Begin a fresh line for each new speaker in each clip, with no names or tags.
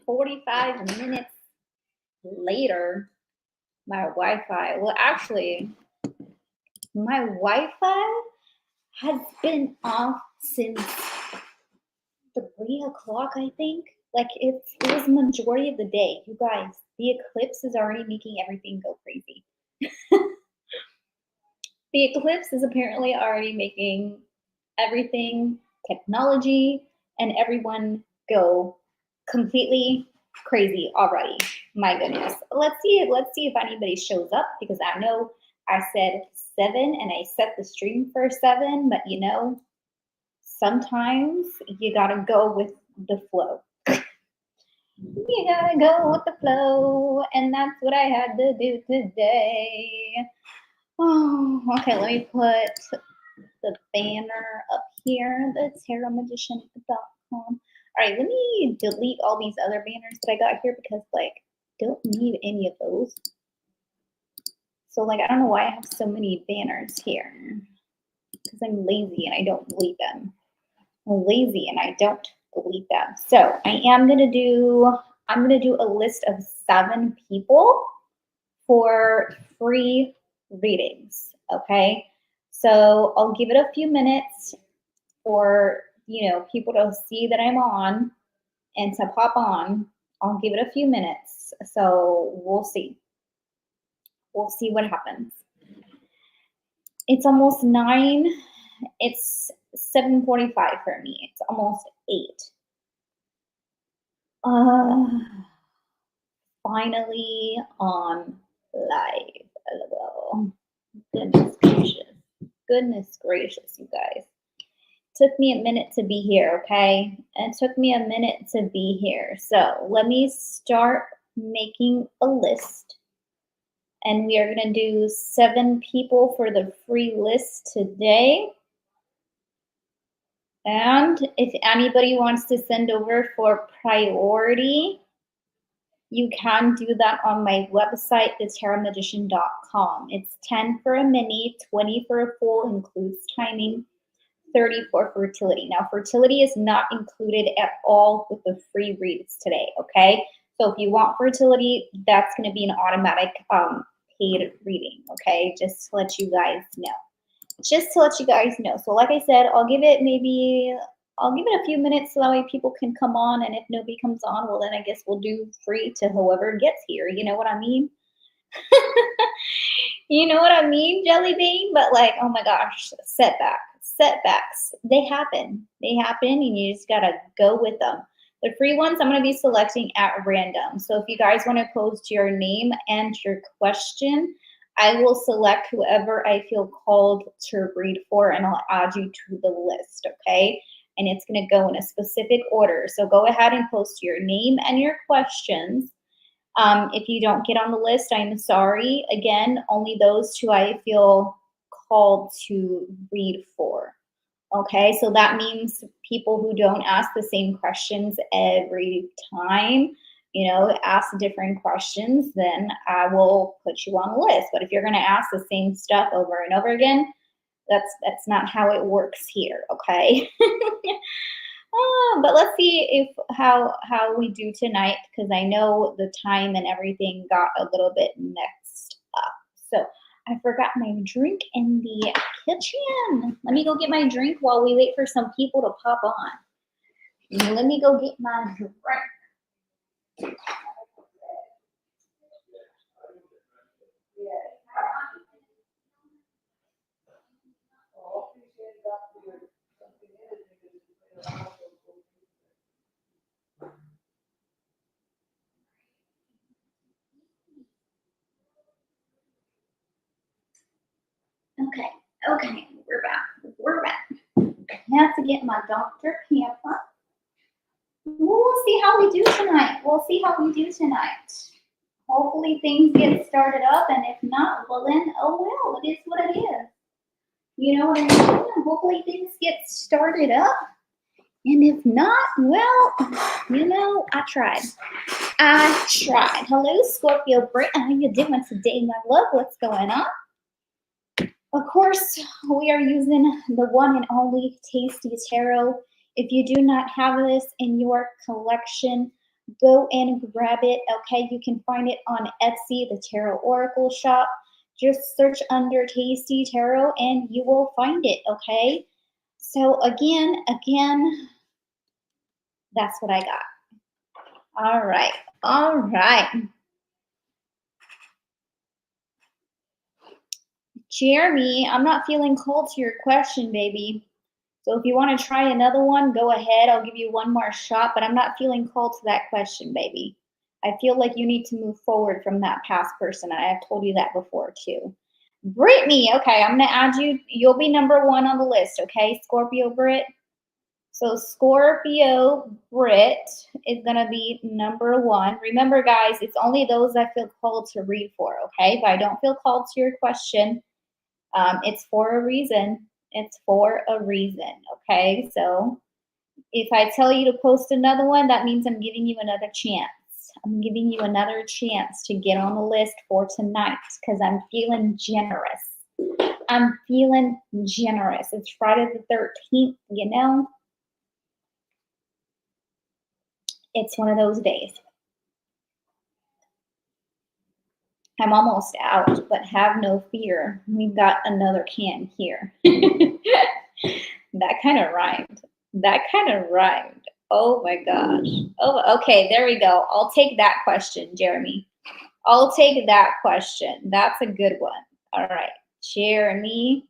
45 minutes later, my Wi-Fi, well, actually, my Wi-Fi has been off since 3 o'clock, I think. Like it was majority of the day. You guys, the eclipse is already making everything go crazy. The eclipse is apparently already making everything, technology, and everyone go completely crazy already. My goodness. Let's see if anybody shows up, because I know I said 7 and I set the stream for 7, but sometimes you gotta go with the flow. You gotta go with the flow, and that's what I had to do today. Oh, okay, let me put the banner up here, the tarotmagician.com. All right, let me delete all these other banners that I got here, because don't need any of those. So I don't know why I have so many banners here, because I'm lazy and I don't delete them. I'm lazy and I don't delete them. So I'm gonna do a list of 7 people for free readings. Okay. So I'll give it a few minutes for people to see that I'm on and to pop on. I'll give it a few minutes. So we'll see. We'll see what happens. It's almost 9. It's 7:45 for me. It's almost 8. Finally on live. LOL. Goodness gracious. Goodness gracious, you guys. Took me a minute to be here, okay? It took me a minute to be here. So let me start making a list. And we are going to do 7 people for the free list today. And if anybody wants to send over for priority, you can do that on my website, thetarotmagician.com. It's 10 for a mini, 20 for a full, includes timing, 30 for fertility. Now, fertility is not included at all with the free reads today, okay? So if you want fertility, that's going to be an automatic paid reading, okay? Just to let you guys know. So like I said, I'll give it a few minutes so that way people can come on, and if nobody comes on, well, then I guess we'll do free to whoever gets here. You know what I mean? You know what I mean, Jelly Bean? But oh my gosh, setbacks, they happen, and you just gotta go with them. The free ones I'm going to be selecting at random. So if you guys want to post your name and your question, I will select whoever I feel called to read for, and I'll add you to the list, okay? And it's going to go in a specific order. So go ahead and post your name and your questions. If you don't get on the list, I'm sorry. Again, only those who I feel called to read for. Okay, so that means people who don't ask the same questions every time, ask different questions, then I will put you on the list. But if you're going to ask the same stuff over and over again, that's not how it works here, okay? But let's see how we do tonight, because I know the time and everything got a little bit mixed up. So I forgot my drink in the kitchen. Let me go get my drink while we wait for some people to pop on. Let me go get my drink. Okay, we're back. I have to get my Dr. Pamper. We'll see how we do tonight. Hopefully things get started up, and if not, well then, oh well, it is what it is. You know what I mean? Hopefully things get started up, and if not, well, I tried. Hello, Scorpio Brit. How you doing today, my love? What's going on? Of course, we are using the one and only Tasty Tarot. If you do not have this in your collection, go and grab it. Okay, you can find it on Etsy, the Tarot Oracle Shop. Just search under Tasty Tarot and you will find it. Okay, so again, that's what I got. All right, all right. Jeremy, I'm not feeling cold to your question, baby. So if you want to try another one, go ahead. I'll give you one more shot, but I'm not feeling called to that question, baby. I feel like you need to move forward from that past person. And I have told you that before too. Brittany, okay, I'm going to add you. You'll be number 1 on the list, okay? Scorpio Brit. So Scorpio Brit is going to be number 1. Remember, guys, it's only those I feel called to read for, okay? If I don't feel called to your question, it's for a reason. It's for a reason, okay? So if I tell you to post another one, that means I'm giving you another chance. I'm giving you another chance to get on the list for tonight because I'm feeling generous. I'm feeling generous. It's Friday the 13th, you know? It's one of those days. I'm almost out, but have no fear. We've got another can here. That kind of rhymed. That kind of rhymed. Oh my gosh. Oh, okay, there we go. I'll take that question, Jeremy. I'll take that question. That's a good one. All right, Jeremy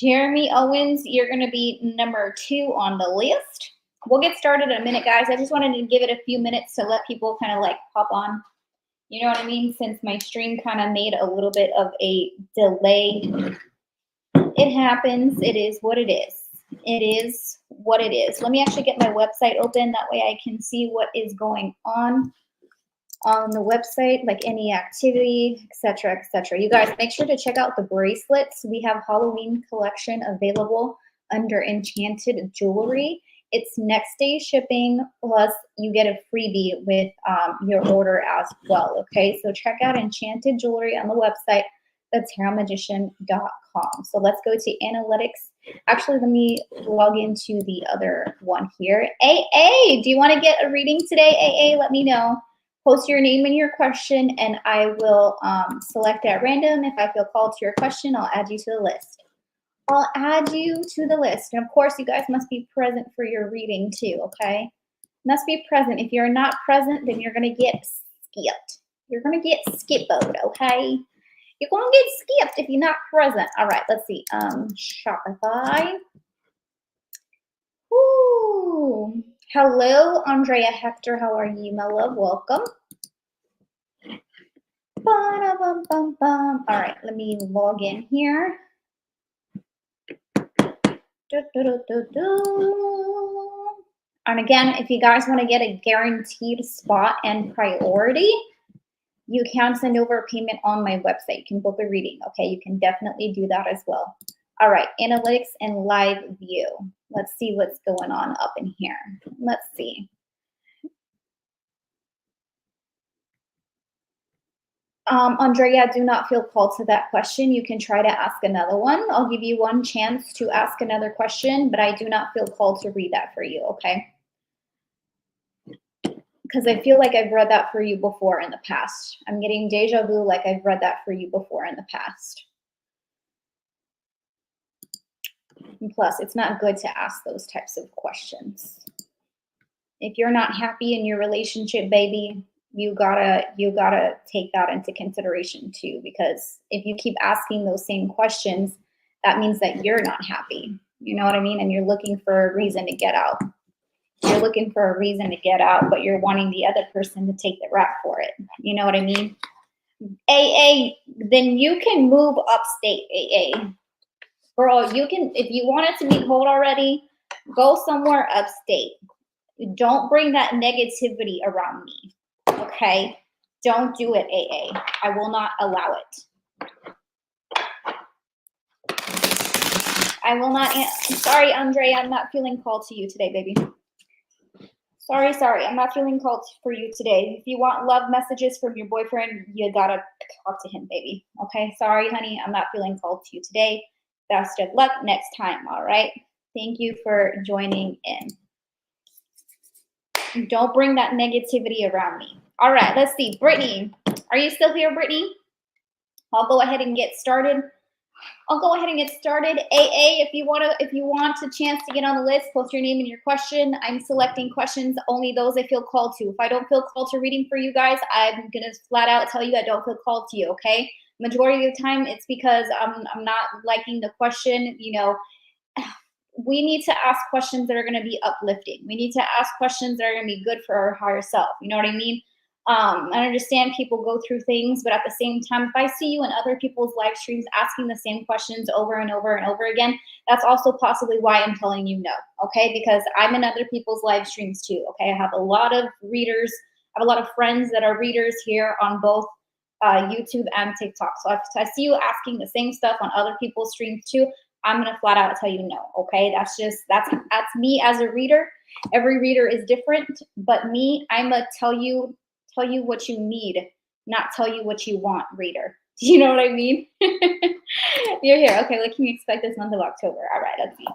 Owens, you're going to be number 2 on the list. We'll get started in a minute, guys. I just wanted to give it a few minutes to let people kind of like pop on. You know what I mean? Since my stream kind of made a little bit of a delay. It happens. It is what it is. It is what it is. Let me actually get my website open. That way I can see what is going on the website, like any activity, etc., etc. You guys, make sure to check out the bracelets. We have Halloween collection available under Enchanted Jewelry. It's next day shipping, plus you get a freebie with your order as well, okay? So check out Enchanted Jewelry on the website, thetarotmagician.com. So let's go to analytics. Actually, let me log into the other one here. AA, do you want to get a reading today? AA, let me know. Post your name and your question, and I will select at random. If I feel called to your question, I'll add you to the list. I'll add you to the list. And of course, you guys must be present for your reading too, okay? Must be present. If you're not present, then you're going to get skipped. You're going to get skippoed, okay? You're going to get skipped if you're not present. All right, let's see. Shopify. Ooh. Hello, Andrea Hector. How are you, my love? Welcome. All right, let me log in here. And again, if you guys want to get a guaranteed spot and priority, you can send over a payment on my website. You can book a reading, okay? You can definitely do that as well. All right, analytics and live view. Let's see what's going on up in here. Let's see. Andrea, do not feel called to that question. You can try to ask another one. I'll give you one chance to ask another question, but I do not feel called to read that for you, okay? Because I feel like I've read that for you before in the past. I'm getting deja vu like I've read that for you before in the past. And plus, it's not good to ask those types of questions. If you're not happy in your relationship, baby, you gotta take that into consideration too, because if you keep asking those same questions, that means that you're not happy. You know what I mean? And you're looking for a reason to get out. You're looking for a reason to get out, but you're wanting the other person to take the rap for it. You know what I mean? AA, then you can move upstate, AA. Girl, you can, if you want it to be cold already, go somewhere upstate. Don't bring that negativity around me, okay? Don't do it, AA. I will not allow it. I will not. Sorry, Andrea, I'm not feeling called to you today, baby. Sorry, I'm not feeling called for you today. If you want love messages from your boyfriend, you gotta talk to him, baby. Okay, sorry, honey, I'm not feeling called to you today. Best of luck next time, all right? Thank you for joining in. Don't bring that negativity around me. All right, let's see. Brittany, are you still here, Brittany? I'll go ahead and get started. AA, if you want a chance to get on the list, post your name and your question. I'm selecting questions, only those I feel called to. If I don't feel called to reading for you guys, I'm gonna flat out tell you I don't feel called to you, okay? Majority of the time, it's because I'm not liking the question. You know, we need to ask questions that are going to be uplifting. We need to ask questions that are going to be good for our higher self. You know what I mean? I understand people go through things, but at the same time, if I see you in other people's live streams asking the same questions over and over and over again, that's also possibly why I'm telling you no, okay? Because I'm in other people's live streams too, okay? I have a lot of readers. I have a lot of friends that are readers here on both YouTube and TikTok. So if I see you asking the same stuff on other people's streams too, I'm gonna flat out tell you no, okay? That's me as a reader. Every reader is different, but me, I'm gonna tell you what you need, not tell you what you want, reader. Do you know what I mean? You're here. Okay, what can you expect this month of October? All right, let's see.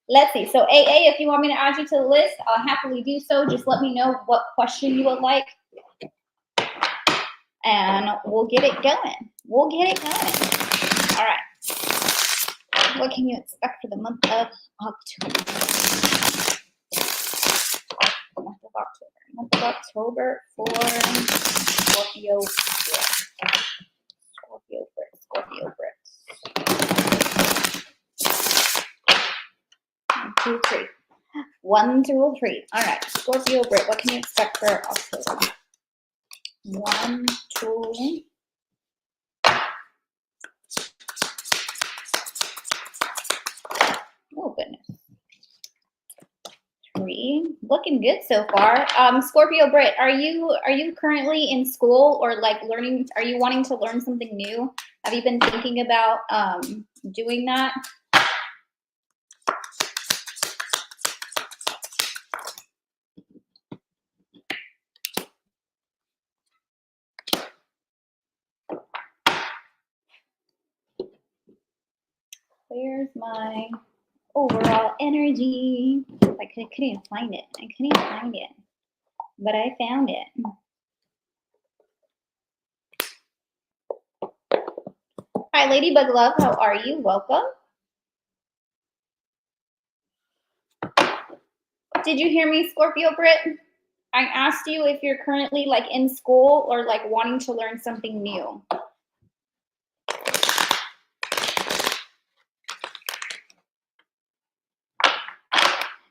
Let's see. So AA, if you want me to add you to the list, I'll happily do so. Just let me know what question you would like, and we'll get it going. All right. What can you expect for the month of October? Month of October for Scorpio Brit. 1, 2, 3. 1, 2, 3. All right, Scorpio Brit. What can you expect for October? 1, 2. Oh goodness. 3. Looking good so far. Scorpio Brit, are you currently in school or like learning? Are you wanting to learn something new? Have you been thinking about doing that? Where's my overall energy? I couldn't even find it. But I found it. Hi, Ladybug Love. How are you? Welcome. Did you hear me, Scorpio Brit? I asked you if you're currently like in school or like wanting to learn something new.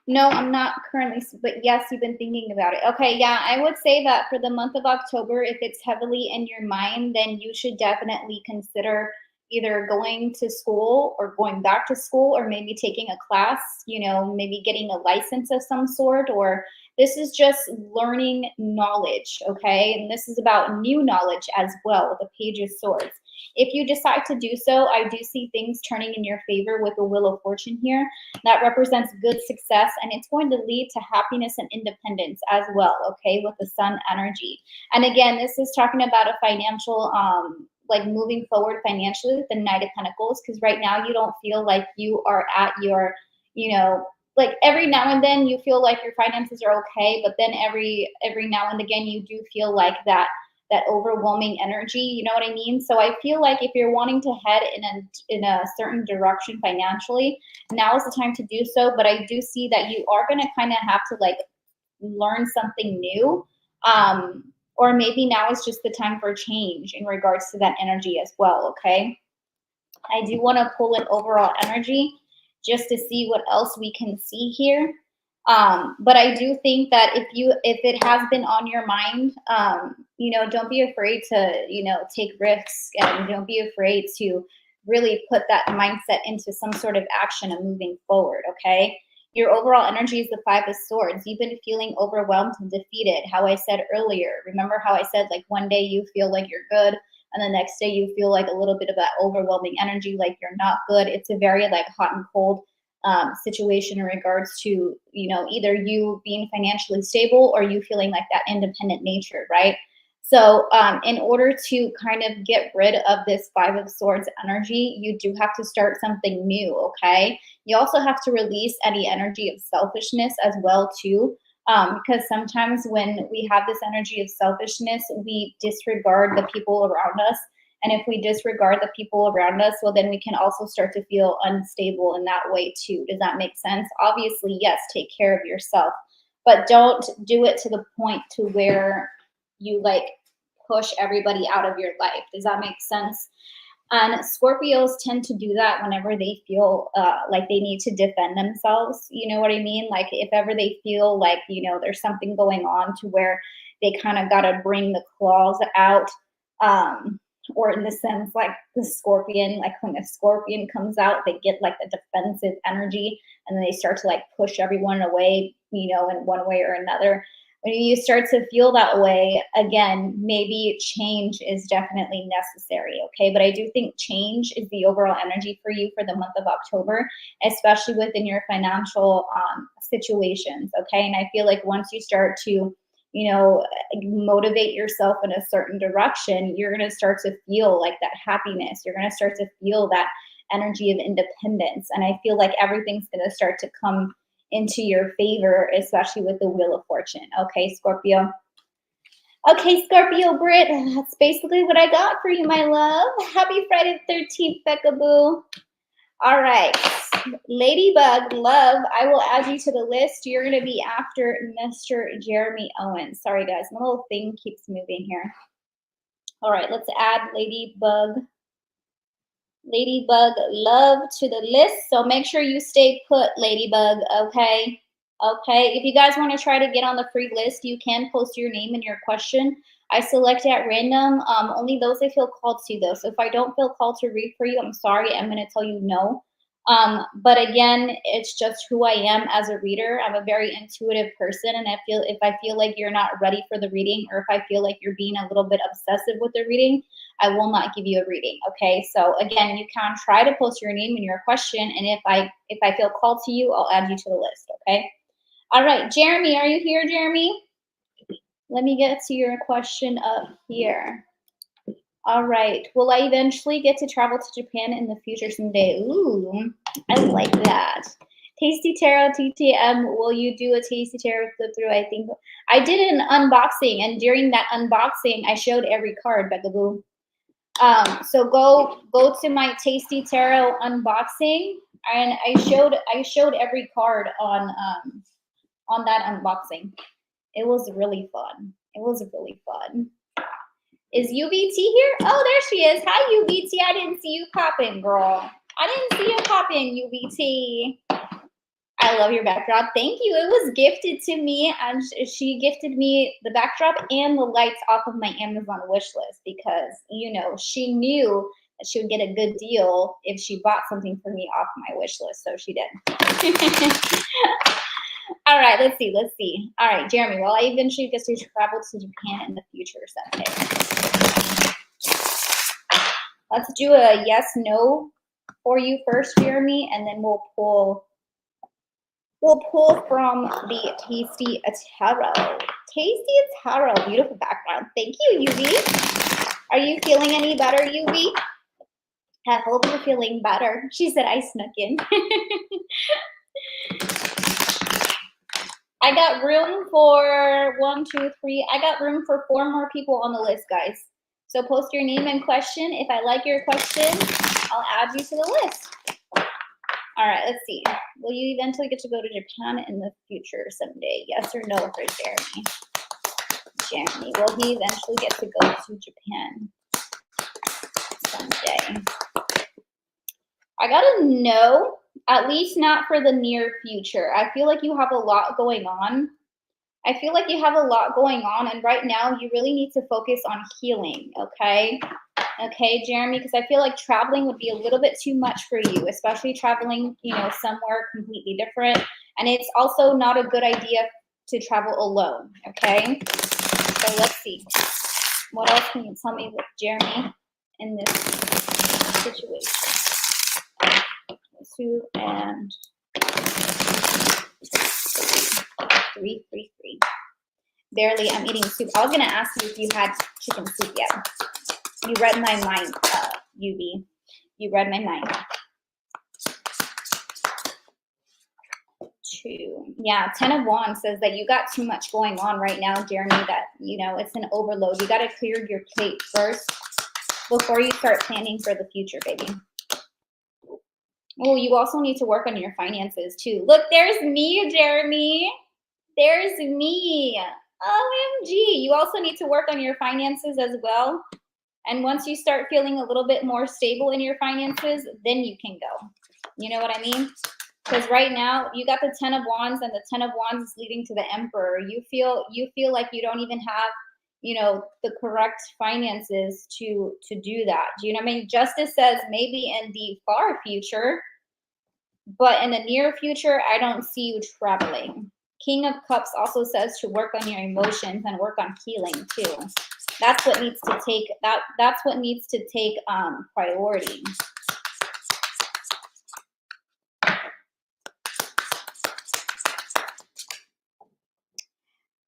No, I'm not currently, but yes, you've been thinking about it. Okay, yeah, I would say that for the month of October, if it's heavily in your mind, then you should definitely consider either going to school or going back to school or maybe taking a class, you know, maybe getting a license of some sort, or this is just learning knowledge, okay? And this is about new knowledge as well with the Page of Swords. If you decide to do so, I do see things turning in your favor with the Wheel of Fortune here. That represents good success, and it's going to lead to happiness and independence as well, okay, with the Sun energy. And again, this is talking about a financial, like moving forward financially with the Knight of Pentacles, because right now you don't feel like you are at your, you know, like every now and then you feel like your finances are okay, but then every now and again you do feel like that overwhelming energy, you know what I mean? So I feel like if you're wanting to head in a certain direction financially, now is the time to do so. But I do see that you are going to kind of have to like learn something new, or maybe now is just the time for change in regards to that energy as well. Okay, I do want to pull an overall energy just to see what else we can see here. But I do think that if it has been on your mind, you know, don't be afraid to, you know, take risks, and don't be afraid to really put that mindset into some sort of action and moving forward. Okay. Your overall energy is the 5 of Swords. You've been feeling overwhelmed and defeated. How I said earlier, remember how I said like one day you feel like you're good, and the next day you feel like a little bit of that overwhelming energy, like you're not good. It's a very like hot and cold situation in regards to, you know, either you being financially stable or you feeling like that independent nature, right? So in order to kind of get rid of this 5 of Swords energy, you do have to start something new, okay? You also have to release any energy of selfishness as well too. Because sometimes when we have this energy of selfishness, we disregard the people around us. And if we disregard the people around us, well, then we can also start to feel unstable in that way too. Does that make sense? Obviously, yes, take care of yourself, but don't do it to the point to where you like push everybody out of your life. Does that make sense? And Scorpios tend to do that whenever they feel like they need to defend themselves. You know what I mean? Like if ever they feel like, you know, there's something going on to where they kind of got to bring the claws out. Or in the sense like the scorpion, like when a scorpion comes out, they get like the defensive energy and then they start to like push everyone away, you know, in one way or another. When you start to feel that way, again, maybe change is definitely necessary, okay? But I do think change is the overall energy for you for the month of October, especially within your financial situations, okay? And I feel like once you start to, you know, motivate yourself in a certain direction, you're going to start to feel like that happiness. You're going to start to feel that energy of independence. And I feel like everything's going to start to come into your favor, especially with the Wheel of Fortune. Okay, Scorpio. Okay, Scorpio Brit, that's basically what I got for you, my love. Happy Friday the 13th, Becca Boo. All right, Ladybug, love, I will add you to the list. You're going to be after Mr. Jeremy Owens. Sorry, guys, my little thing keeps moving here. All right, let's add Ladybug love to the list. So make sure you stay put, Ladybug, okay? Okay, if you guys want to try to get on the free list, you can post your name and your question. I select at random, only those I feel called to though. So if I don't feel called to read for you, I'm sorry, I'm going to tell you no. But again, it's just who I am as a reader. I'm a very intuitive person, and if I feel like you're not ready for the reading, or if I feel like you're being a little bit obsessive with the reading, I will not give you a reading. Okay, so again, you can try to post your name and your question, and if I feel called to you, I'll add you to the list. Okay. All right, Jeremy, are you here, Jeremy? Let me get to your question up here. All right. Will I eventually get to travel to Japan in the future someday? Ooh, I like that. Tasty Tarot TTM, will you do a Tasty Tarot flip through? I think I did an unboxing, and during that unboxing, I showed every card, Becca Boo. So go to my Tasty Tarot unboxing, and I showed every card on that unboxing. It was really fun. It was really fun. Is UBT here? Oh, there she is. Hi, UBT. I didn't see you popping, girl. I didn't see you popping, UBT. I love your backdrop. Thank you. It was gifted to me, and she gifted me the backdrop and the lights off of my Amazon wish list because, you know, she knew that she would get a good deal if she bought something for me off my wish list, so she did. All right, let's see. All right, Jeremy, well, I eventually get to travel to Japan in the future someday. Let's do a yes, no for you first, Jeremy, and then we'll pull from the Tasty Tarot. Tasty Tarot, beautiful background. Thank you, UV. Are you feeling any better, UV? I hope you're feeling better. She said I snuck in. I got room for 1, 2, 3. I got room for 4 more people on the list, guys. So post your name and question. If I like your question, I'll add you to the list. All right, let's see. Will you eventually get to go to Japan in the future someday? Yes or no for Jeremy? Jeremy, will he eventually get to go to Japan someday? I got a no. At least not for the near future. I feel like you have a lot going on. And right now you really need to focus on healing, okay? Okay, Jeremy, because I feel like traveling would be a little bit too much for you, especially traveling, you know, somewhere completely different. And it's also not a good idea to travel alone, okay? So let's see. What else can you tell me with Jeremy in this situation? 2 and 3, 3, 3. Barely, I'm eating soup. I was gonna ask you if you had chicken soup yet. You read my mind, UV. You read my mind. 2. Yeah, 10 of Wands says that you got too much going on right now, Jeremy, that, you know, it's an overload. You got to clear your plate first before you start planning for the future, baby. Oh, you also need to work on your finances too. Look, there's me, Jeremy. There's me. OMG. You also need to work on your finances as well. And once you start feeling a little bit more stable in your finances, then you can go. You know what I mean? Because right now you got the 10 of Wands, and the 10 of Wands is leading to the Emperor. You feel like you don't even have, you know, the correct finances to do that. Do you know what I mean? Justice says maybe in the far future, but in the near future, I don't see you traveling. King of Cups also says to work on your emotions and work on healing too. That's what needs to take that's what needs to take priority.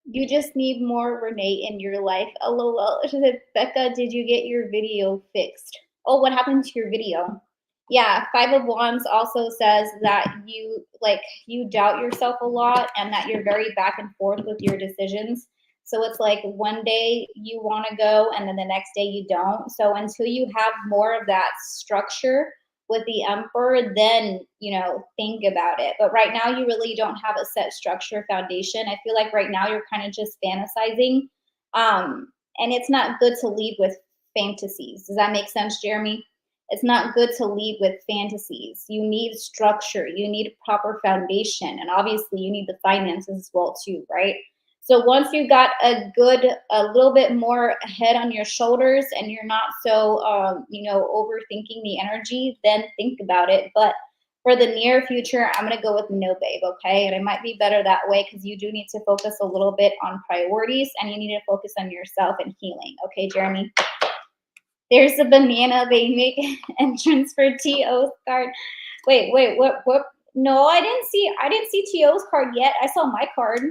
You just need more Renee in your life. LOL. She said, Becca, did you get your video fixed? Oh, what happened to your video? Yeah, 5 of Wands also says that you doubt yourself a lot and that you're very back and forth with your decisions. So it's like one day you want to go and then the next day you don't. So until you have more of that structure with the Emperor, then, you know, think about it. But right now you really don't have a set structure foundation. I feel like right now you're kind of just fantasizing. And it's not good to lead with fantasies. Does that make sense, Jeremy? It's not good to lead with fantasies. You need structure. You need proper foundation. And obviously you need the finances as well too, right? So once you got a little bit more head on your shoulders and you're not so, you know, overthinking the energy, then think about it. But for the near future, I'm going to go with no, babe, okay? And it might be better that way because you do need to focus a little bit on priorities and you need to focus on yourself and healing. Okay, Jeremy? There's a banana. They make entrance for T.O.'s card. Wait, what? No, I didn't see T.O.'s card yet. I saw my card.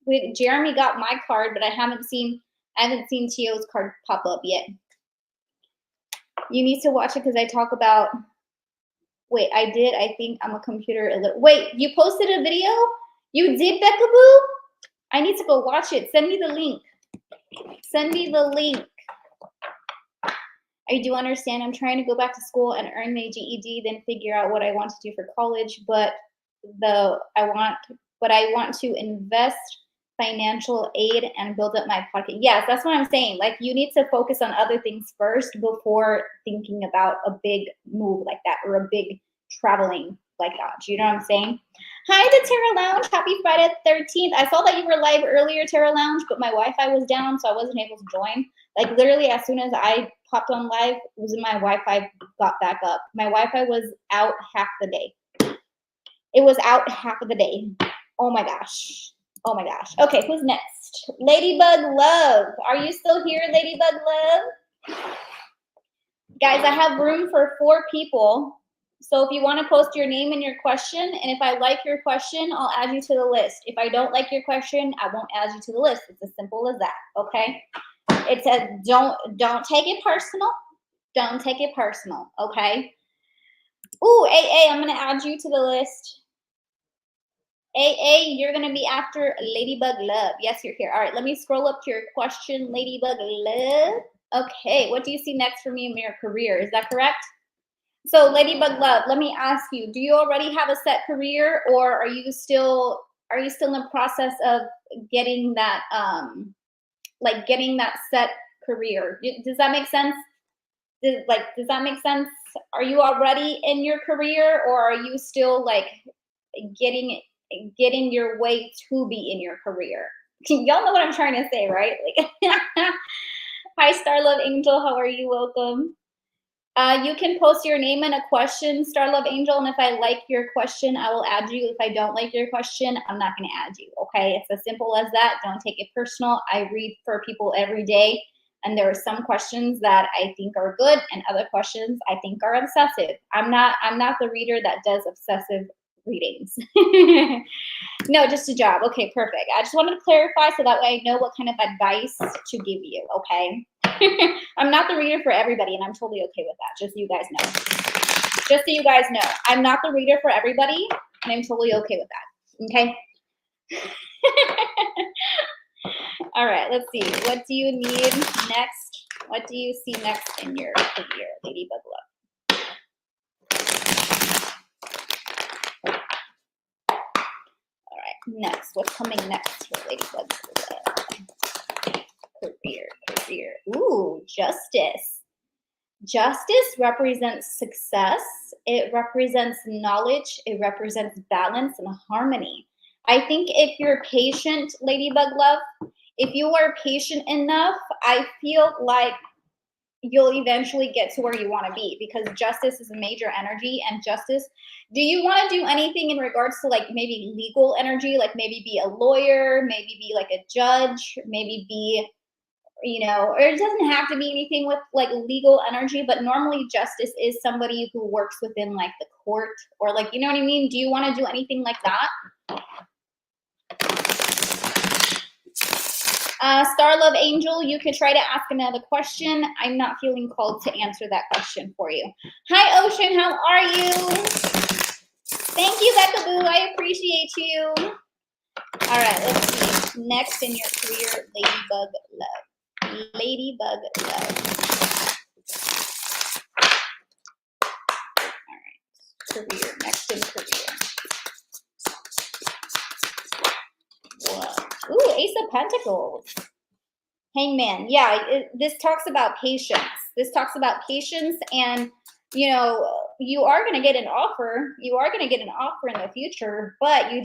Wait, Jeremy got my card, but I haven't seen T.O.'s card pop up yet. You need to watch it because I talk about. Wait, I did. I think I'm a computer illiterate. Wait, you posted a video? You did, Becca Boo? I need to go watch it. Send me the link. Send me the link. I do understand. I'm trying to go back to school and earn my GED, then figure out what I want to do for college. But I want to invest financial aid and build up my pocket. Yes, that's what I'm saying. Like you need to focus on other things first before thinking about a big move like that or a big traveling like that. Do you know what I'm saying? Hi, the Terra Lounge. Happy Friday 13th. I saw that you were live earlier, Terra Lounge, but my Wi-Fi was down, so I wasn't able to join. Like literally as soon as I popped on live, my Wi-Fi got back up. My Wi-Fi was out half the day. It was out half of the day. Oh my gosh. Oh my gosh. Okay, who's next? Ladybug Love. Are you still here, Ladybug Love? Guys, I have room for 4 people. So if you want to post your name and your question, and if I like your question, I'll add you to the list. If I don't like your question, I won't add you to the list. It's as simple as that, okay? It says don't take it personal. Don't take it personal, okay? Ooh, AA, I'm going to add you to the list. AA, you're going to be after Ladybug Love. Yes, you're here. All right, let me scroll up to your question, Ladybug Love. Okay, what do you see next for me in your career? Is that correct? So Ladybug Love, let me ask you, do you already have a set career or are you still in the process of getting that getting that set career? Does that make sense? Does that make sense? Are you already in your career or are you still like getting your way to be in your career? Y'all know what I'm trying to say, right? Like, hi, Star Love Angel. How are you? Welcome. You can post your name and a question, Star Love Angel, and if I like your question, I will add you. If I don't like your question, I'm not going to add you, okay? It's as simple as that. Don't take it personal. I read for people every day, and there are some questions that I think are good and other questions I think are obsessive. I'm not the reader that does obsessive readings. No, just a job. Okay, perfect. I just wanted to clarify so that way I know what kind of advice to give you, okay? I'm not the reader for everybody, and I'm totally okay with that. Just so you guys know. Just so you guys know. I'm not the reader for everybody, and I'm totally okay with that. Okay. All right, let's see. What do you need next? What do you see next in your career, Ladybug Love? All right, next. What's coming next for Ladybug Love? Career. Ooh, justice. Justice represents success. It represents knowledge. It represents balance and harmony. I think if you're patient, Ladybug Love, if you are patient enough, I feel like you'll eventually get to where you want to be, because justice is a major energy. And justice, do you want to do anything in regards to like maybe legal energy, like maybe be a lawyer, maybe be like a judge, maybe be, you know, or it doesn't have to be anything with like legal energy, but normally justice is somebody who works within like the court, or like, you know what I mean? Do you want to do anything like that? Star Love Angel, you could try to ask another question. I'm not feeling called to answer that question for you. Hi, Ocean. How are you? Thank you, Becca Boo. I appreciate you. All right, let's see. Next in your career, Ladybug Love. Ladybug Love. All right, career. Next in career. Whoa. Ooh, Ace of Pentacles. Hangman. Yeah, this talks about patience. This talks about patience, and you know, you are going to get an offer. You are going to get an offer in the future, but you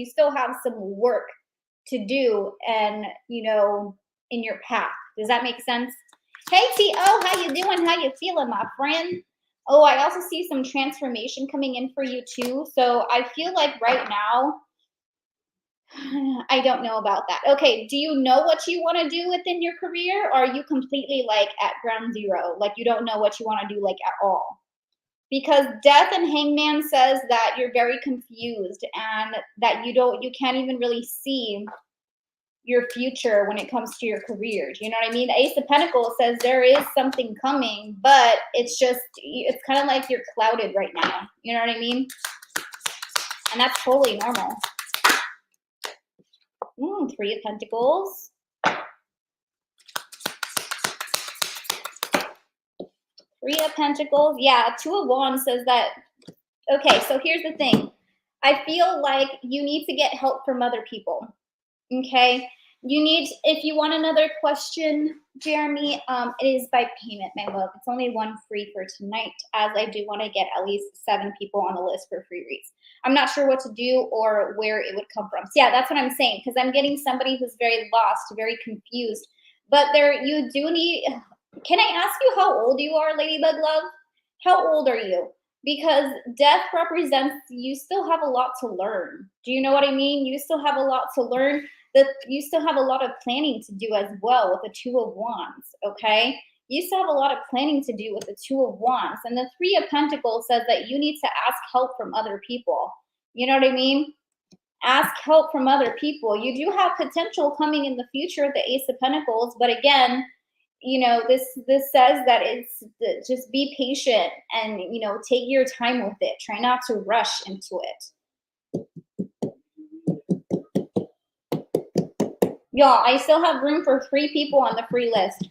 still have some work to do, and you know, in your path. Does that make sense? Hey T.O., how you doing? How you feeling, my friend? Oh, I also see some transformation coming in for you too. So I feel like right now, I don't know about that. Okay, do you know what you want to do within your career, or are you completely like at ground zero? Like you don't know what you want to do like at all? Because Death and Hangman says that you're very confused and that you can't even really see your future when it comes to your career. Do you know what I mean? The Ace of Pentacles says there is something coming, but it's kind of like you're clouded right now. You know what I mean? And that's totally normal. Three of Pentacles. Three of Pentacles. Yeah, Two of Wands says that. Okay, so here's the thing. I feel like you need to get help from other people. Okay? If you want another question, Jeremy, it is by payment, my love. It's only one free for tonight, as I do want to get at least 7 people on the list for free reads. I'm not sure what to do or where it would come from. So yeah, that's what I'm saying, because I'm getting somebody who's very lost, very confused. But you do need, can I ask you how old you are, Ladybug Love? How old are you? Because death represents you still have a lot to learn. Do you know what I mean? You still have a lot to learn. You still have a lot of planning to do as well with the Two of Wands, okay? You still have a lot of planning to do with the Two of Wands. And the Three of Pentacles says that you need to ask help from other people. You know what I mean? Ask help from other people. You do have potential coming in the future with the Ace of Pentacles, but again, you know, this says that it's just be patient and, you know, take your time with it. Try not to rush into it. Y'all, I still have room for 3 people on the free list.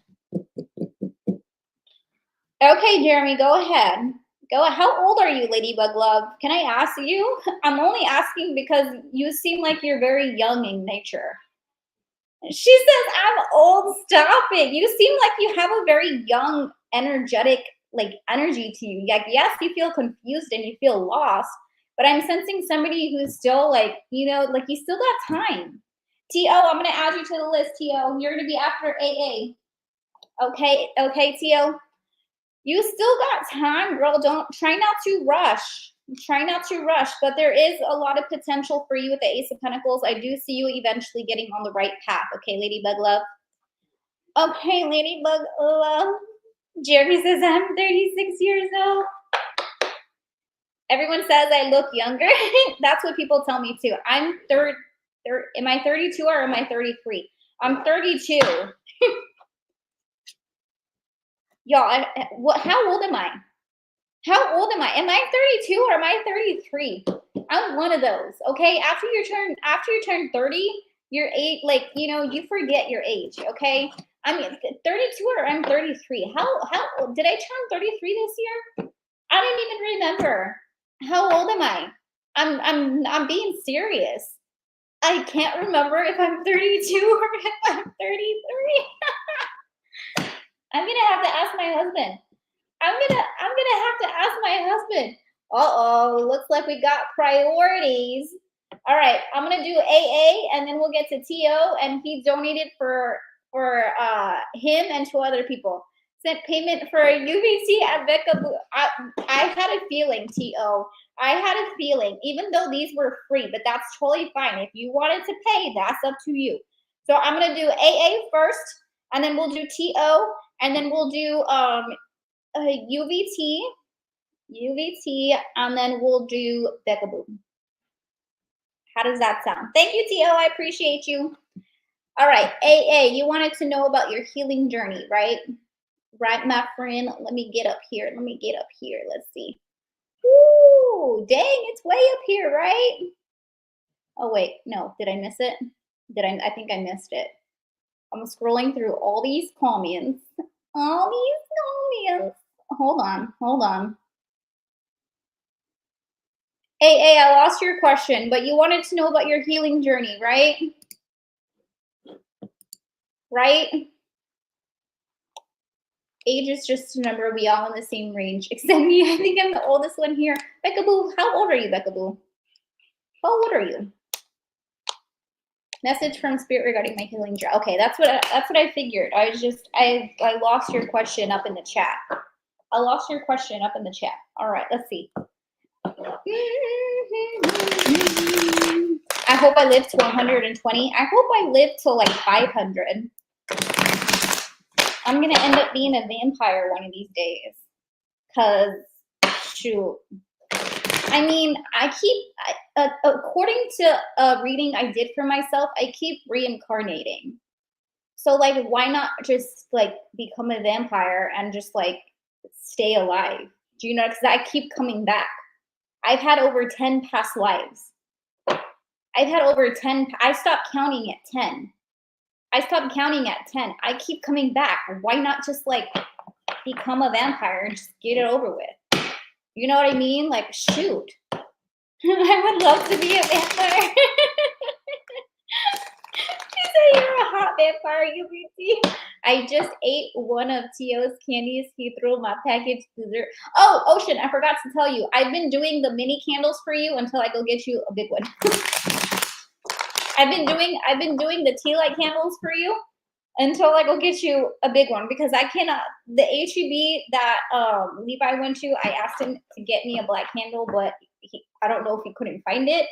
Okay, Jeremy, go ahead. How old are you, Ladybug Love? Can I ask you? I'm only asking because you seem like you're very young in nature. She says, I'm old. Stop it. You seem like you have a very young, energetic, like energy to you. Like, yes, you feel confused and you feel lost, but I'm sensing somebody who's still like, you know, like you still got time. T.O., I'm going to add you to the list, T.O. You're going to be after AA. Okay, T.O. You still got time, girl. Try not to rush. Try not to rush, but there is a lot of potential for you with the Ace of Pentacles. I do see you eventually getting on the right path. Okay, Ladybug Love. Okay, Ladybug Love. Jeremy says I'm 36 years old. Everyone says I look younger. That's what people tell me too. I'm am I 32 or am I 33? I'm 32. Y'all, how old am I? How old am I? Am I 32 or am I 33? I'm one of those. Okay. After you turn 30, your age, like, you know, you forget your age. Okay. I mean, 32 or I'm 33. How did I turn 33 this year? I didn't even remember. How old am I? I'm being serious. I can't remember if I'm 32 or if I'm 33. I'm gonna have to ask my husband. I'm gonna have to ask my husband. Uh-oh, looks like we got priorities. All right, I'm gonna do AA and then we'll get to TO, and he donated for him and 2 other people. Sent payment for UVC at Becca. I had a feeling, TO. I had a feeling, even though these were free, but that's totally fine. If you wanted to pay, that's up to you. So I'm gonna do AA first, and then we'll do TO, and then we'll do UVT, and then we'll do Becca Boom. How does that sound? Thank you, TO. I appreciate you. All right, AA, you wanted to know about your healing journey, right? Right, my friend. Let me get up here. Let's see. Ooh, dang, it's way up here, right? Oh, wait, no, did I miss it? I think I missed it. I'm scrolling through all these comments. All these comments. Hold on. AA, I lost your question, but you wanted to know about your healing journey, right? Right? Age is just a number. We all in the same range, except me. I think I'm the oldest one here. Becca Boo, how old are you, Becca Boo? How old are you? Message from Spirit regarding my healing journey. Okay, that's what I figured. I lost your question up in the chat. All right, let's see. I hope I live to 120. I hope I live till like 500. I'm gonna end up being a vampire one of these days. Cause shoot, I mean, according to a reading I did for myself, I keep reincarnating. So like, why not just like become a vampire and just like stay alive? Do you know? Because I keep coming back. I've had over 10 past lives. I stopped counting at 10. I keep coming back. Why not just like become a vampire and just get it over with? You know what I mean? Like, shoot. I would love to be a vampire. You say you're a hot vampire, UBT. I just ate one of Tio's candies. He threw my package dessert. Oh, Ocean, I forgot to tell you. I've been doing the mini candles for you until I go get you a big one. I've been doing the tea light candles for you until I go get you a big one, because I cannot. The HEB that Levi went to, I asked him to get me a black candle, but I don't know if he couldn't find it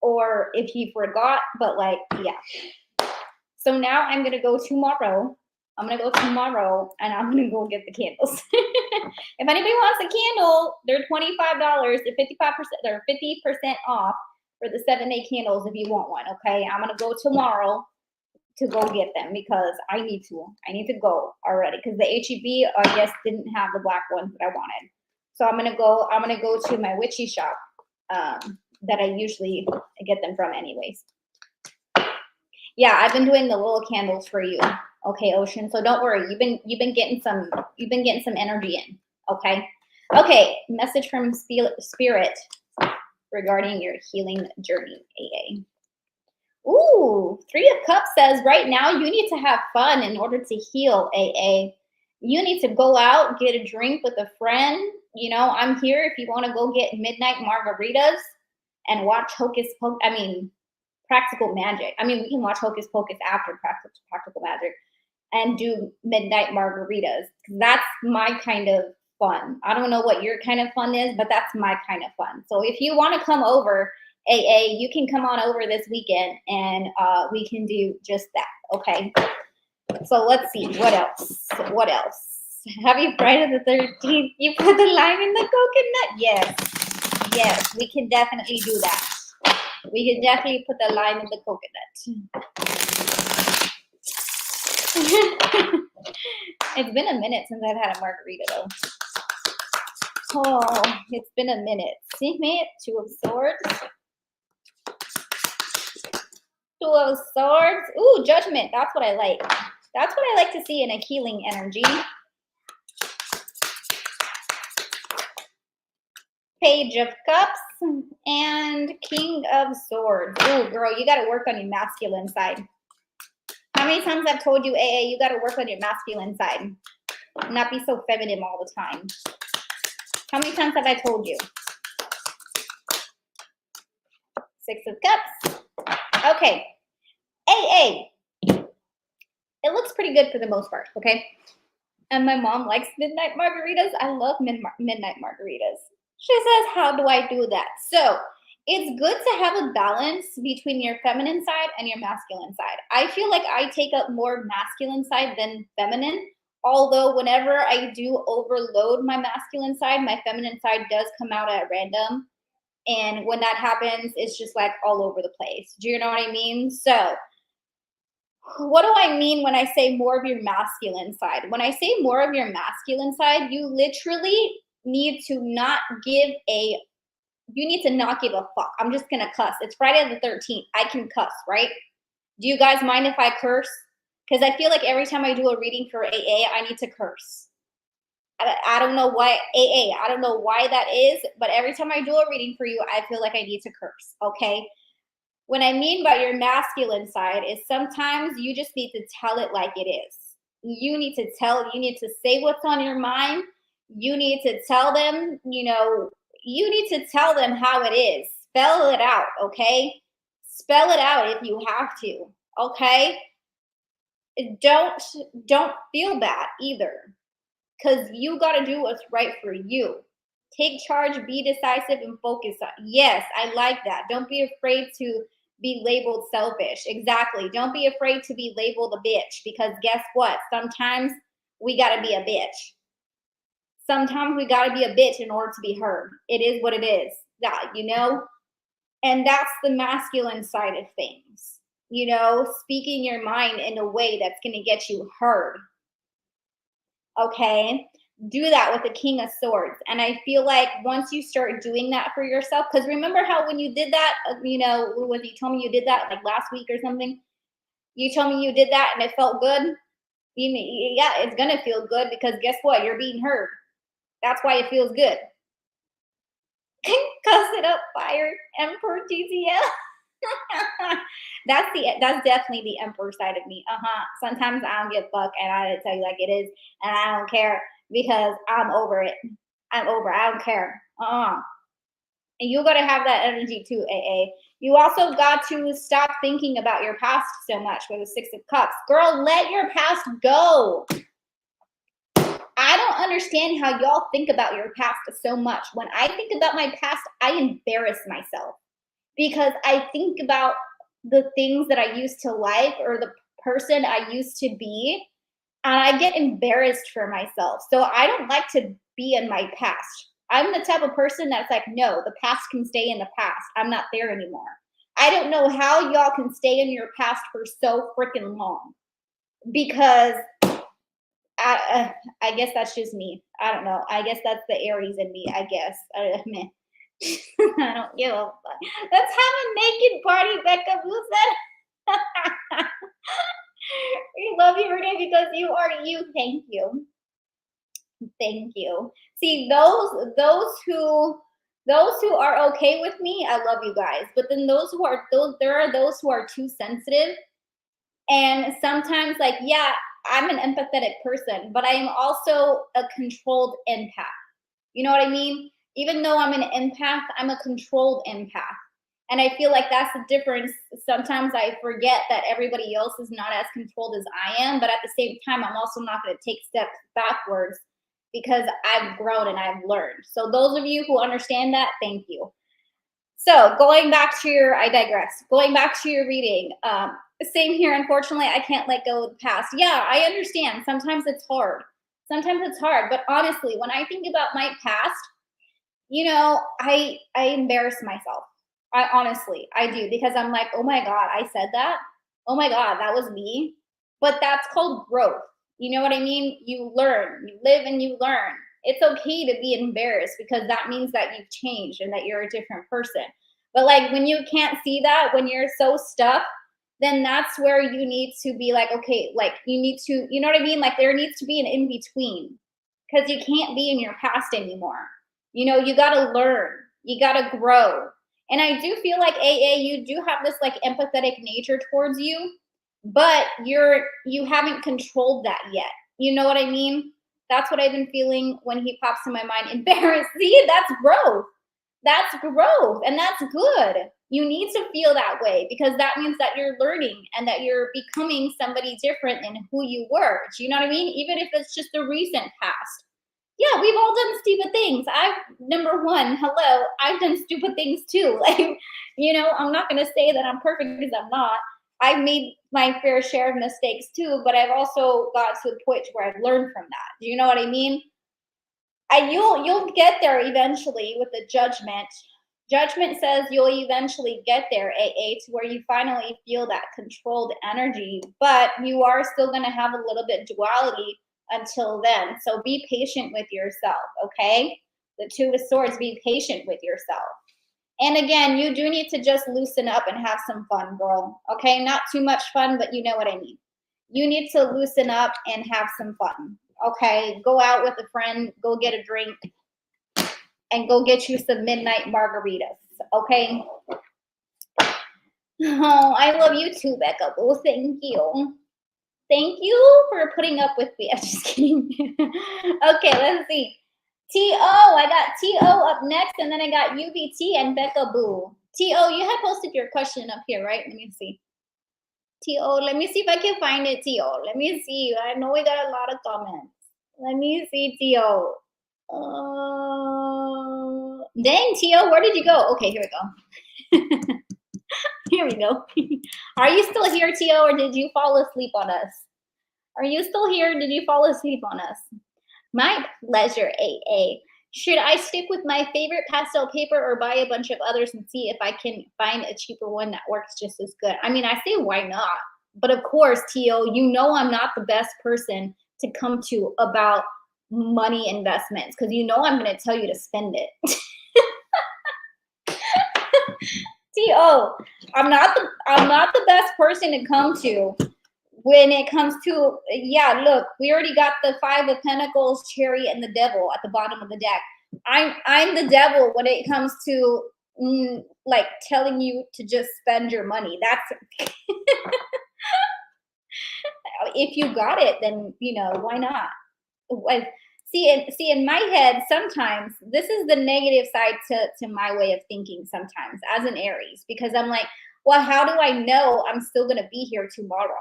or if he forgot, but like, yeah. So now I'm gonna go tomorrow. and I'm gonna go get the candles. If anybody wants a candle, they're $25. They're 50% off for the 7-day candles if you want one. Okay, I'm gonna go tomorrow to go get them because I need to go already, because the HEB I guess didn't have the black ones that I wanted. So I'm gonna go to my witchy shop that I usually get them from anyways. Yeah, I've been doing the little candles for you. Okay, Ocean. So don't worry. You've been getting some energy in. Okay. Okay. Message from Spirit regarding your healing journey, AA. Ooh, 3 of Cups says right now you need to have fun in order to heal, AA. You need to go out, get a drink with a friend. You know, I'm here if you want to go get midnight margaritas and watch Practical Magic. I mean, we can watch Hocus Pocus after Practical Magic and do midnight margaritas. That's my kind of fun. I don't know what your kind of fun is, but that's my kind of fun. So if you want to come over, AA, you can come on over this weekend and we can do just that. Okay. So let's see. What else? Happy Friday the 13th. You put the lime in the coconut? Yes, we can definitely do that. We can definitely put the lime in the coconut. It's been a minute since I've had a margarita though. Oh, it's been a minute. See me? Two of Swords. Two of Swords. Ooh, Judgment. That's what I like. That's what I like to see in a healing energy. Page of Cups and King of Swords. Oh, girl, you got to work on your masculine side. How many times I've told you, AA, you got to work on your masculine side. Not be so feminine all the time. How many times have I told you? Six of Cups. Okay. AA. It looks pretty good for the most part, okay? And my mom likes midnight margaritas. I love midnight margaritas. She says, how do I do that? So it's good to have a balance between your feminine side and your masculine side. I feel like I take up more masculine side than feminine. Although whenever I do overload my masculine side, my feminine side does come out at random. And when that happens, it's just like all over the place. Do you know what I mean? So what do I mean when I say more of your masculine side? When I say more of your masculine side, you literally need to not give a fuck. I'm just gonna cuss. It's Friday the 13th. I can cuss, right? Do you guys mind if I curse? Because I feel like every time I do a reading for AA, I need to curse. I don't know why, AA, I don't know why that is, but every time I do a reading for you, I feel like I need to curse, okay? What I mean by your masculine side is sometimes you just need to tell it like it is. You need to say what's on your mind. You need to tell them, you need to tell them how it is. Spell it out, okay? Spell it out if you have to, okay? Don't feel bad either, because you got to do what's right for you. Take charge, be decisive, and focus on. Yes, I like that. Don't be afraid to be labeled selfish. Exactly. Don't be afraid to be labeled a bitch, because guess what? Sometimes we got to be a bitch. Sometimes we got to be a bitch in order to be heard. It is what it is. That, and that's the masculine side of things. Speaking your mind in a way that's going to get you heard. Okay? Do that with the King of Swords. And I feel like once you start doing that for yourself, because remember how when you did that, you told me you did that like last week or something? You told me you did that and it felt good? Yeah, it's going to feel good, because guess what? You're being heard. That's why it feels good. Cuss it up, fire, Emperor TCL. That's definitely the Emperor side of me. Sometimes I don't give a fuck, and I tell you like it is, and I don't care, because I'm over it. I don't care. And you got to have that energy too, AA. You also got to stop thinking about your past so much with the Six of Cups. Girl, let your past go. I don't understand how y'all think about your past so much. When I think about my past, I embarrass myself, because I think about the things that I used to like or the person I used to be, and I get embarrassed for myself. So I don't like to be in my past. I'm the type of person that's like, no, the past can stay in the past. I'm not there anymore. I don't know how y'all can stay in your past for so freaking long, because I guess that's just me. I don't know. I guess that's the Aries in me, I guess. I don't give a fuck. Let's have a naked party, Becca. Who said? We love you, Renee, because you are you. Thank you. Thank you. See, those who are okay with me, I love you guys. But then there are those who are too sensitive. And sometimes, like, yeah, I'm an empathetic person, but I am also a controlled empath. You know what I mean? Even though I'm an empath, I'm a controlled empath. And I feel like that's the difference. Sometimes I forget that everybody else is not as controlled as I am, but at the same time, I'm also not going to take steps backwards, because I've grown and I've learned. So those of you who understand that, thank you. So going back to I digress. Going back to your reading, same here. Unfortunately, I can't let go of the past. Yeah, I understand. Sometimes it's hard. But honestly, when I think about my past, I embarrass myself. I do, because I'm like, oh my God, I said that. Oh my God, that was me. But that's called growth. You know what I mean? You learn, you live and you learn. It's okay to be embarrassed because that means that you've changed and that you're a different person. But like when you can't see that, when you're so stuck, then that's where you need to be like, okay, like you need to, you know what I mean? Like there needs to be an in between because you can't be in your past anymore. You know, you got to learn, you got to grow. And I do feel like AA, you do have this like empathetic nature towards you, but you haven't controlled that yet. You know what I mean? That's what I've been feeling when he pops in my mind. Embarrassed. See, that's growth. That's growth, and that's good. You need to feel that way because that means that you're learning and that you're becoming somebody different than who you were. Do you know what I mean? Even if it's just the recent past. Yeah, we've all done stupid things. Number one, hello, I've done stupid things too. Like, you know, I'm not going to say that I'm perfect because I'm not. I've made my fair share of mistakes too, but I've also got to the point where I've learned from that. Do you know what I mean? You'll get there eventually with the judgment. Judgment says you'll eventually get there, AA, to where you finally feel that controlled energy, but you are still going to have a little bit duality until then. So be patient with yourself, okay? The Two of Swords, be patient with yourself. And again, you do need to just loosen up and have some fun, girl, okay? Not too much fun, but you know what I mean. You need to loosen up and have some fun. Okay, go out with a friend, go get a drink, and go get you some midnight margaritas. Okay. Oh, I love you too, Becca. Oh, thank you. Thank you for putting up with me. I'm just kidding. Okay, let's see. T.O. I got T.O. up next, and then I got UBT and Becca Boo. T.O., you had posted your question up here, right? Let me see. T.O., let me see if I can find it, T.O. Let me see. I know we got a lot of comments. Let me see, T.O. Dang, T.O., where did you go? Okay, here we go. Here we go. Are you still here, T.O., or did you fall asleep on us? Are you still here? Did you fall asleep on us? My pleasure, AA. Should I stick with my favorite pastel paper or buy a bunch of others and see if I can find a cheaper one that works just as good? I mean, I say why not? But of course, T.O., you know I'm not the best person to come to about money investments because you know I'm going to tell you to spend it. T.O., I'm not the best person to come to when it comes to, yeah, look, we already got the Five of Pentacles, Chariot, and the Devil at the bottom of the deck. I'm the devil when it comes to like telling you to just spend your money. That's if you got it, then you know why not. See in my head sometimes this is the negative side to my way of thinking sometimes as an Aries, because I'm like, well, how do I know I'm still gonna be here tomorrow?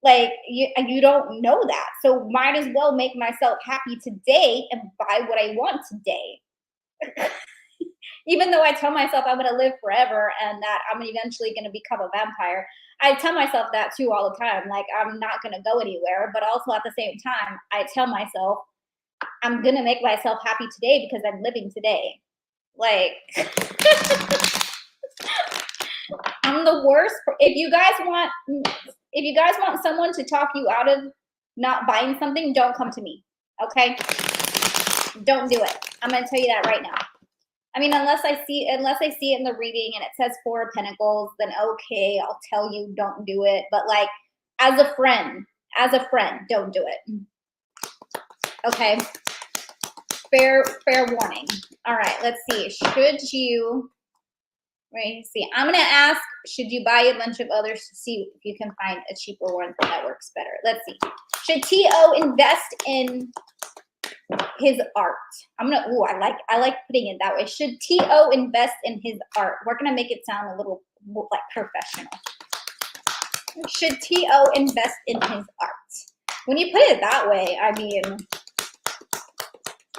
Like you don't know that, so might as well make myself happy today and buy what I want today. Even though I tell myself I'm going to live forever and that I'm eventually going to become a vampire, I tell myself that too all the time. Like I'm not going to go anywhere, but also at the same time, I tell myself I'm going to make myself happy today because I'm living today. Like I'm the worst. If you guys want someone to talk you out of not buying something, don't come to me. Okay? Don't do it. I'm going to tell you that right now. I mean, unless I see it in the reading and it says Four of Pentacles, then okay, I'll tell you don't do it. But like as a friend, don't do it. Okay. Fair warning. All right, let's see. Should you I'm gonna ask, should you buy a bunch of others to see if you can find a cheaper one that works better? Let's see. Should T.O. invest in his art? I like putting it that way. Should T.O. invest in his art? We're gonna make it sound a little like professional. Should T.O. invest in his art? When you put it that way, I mean,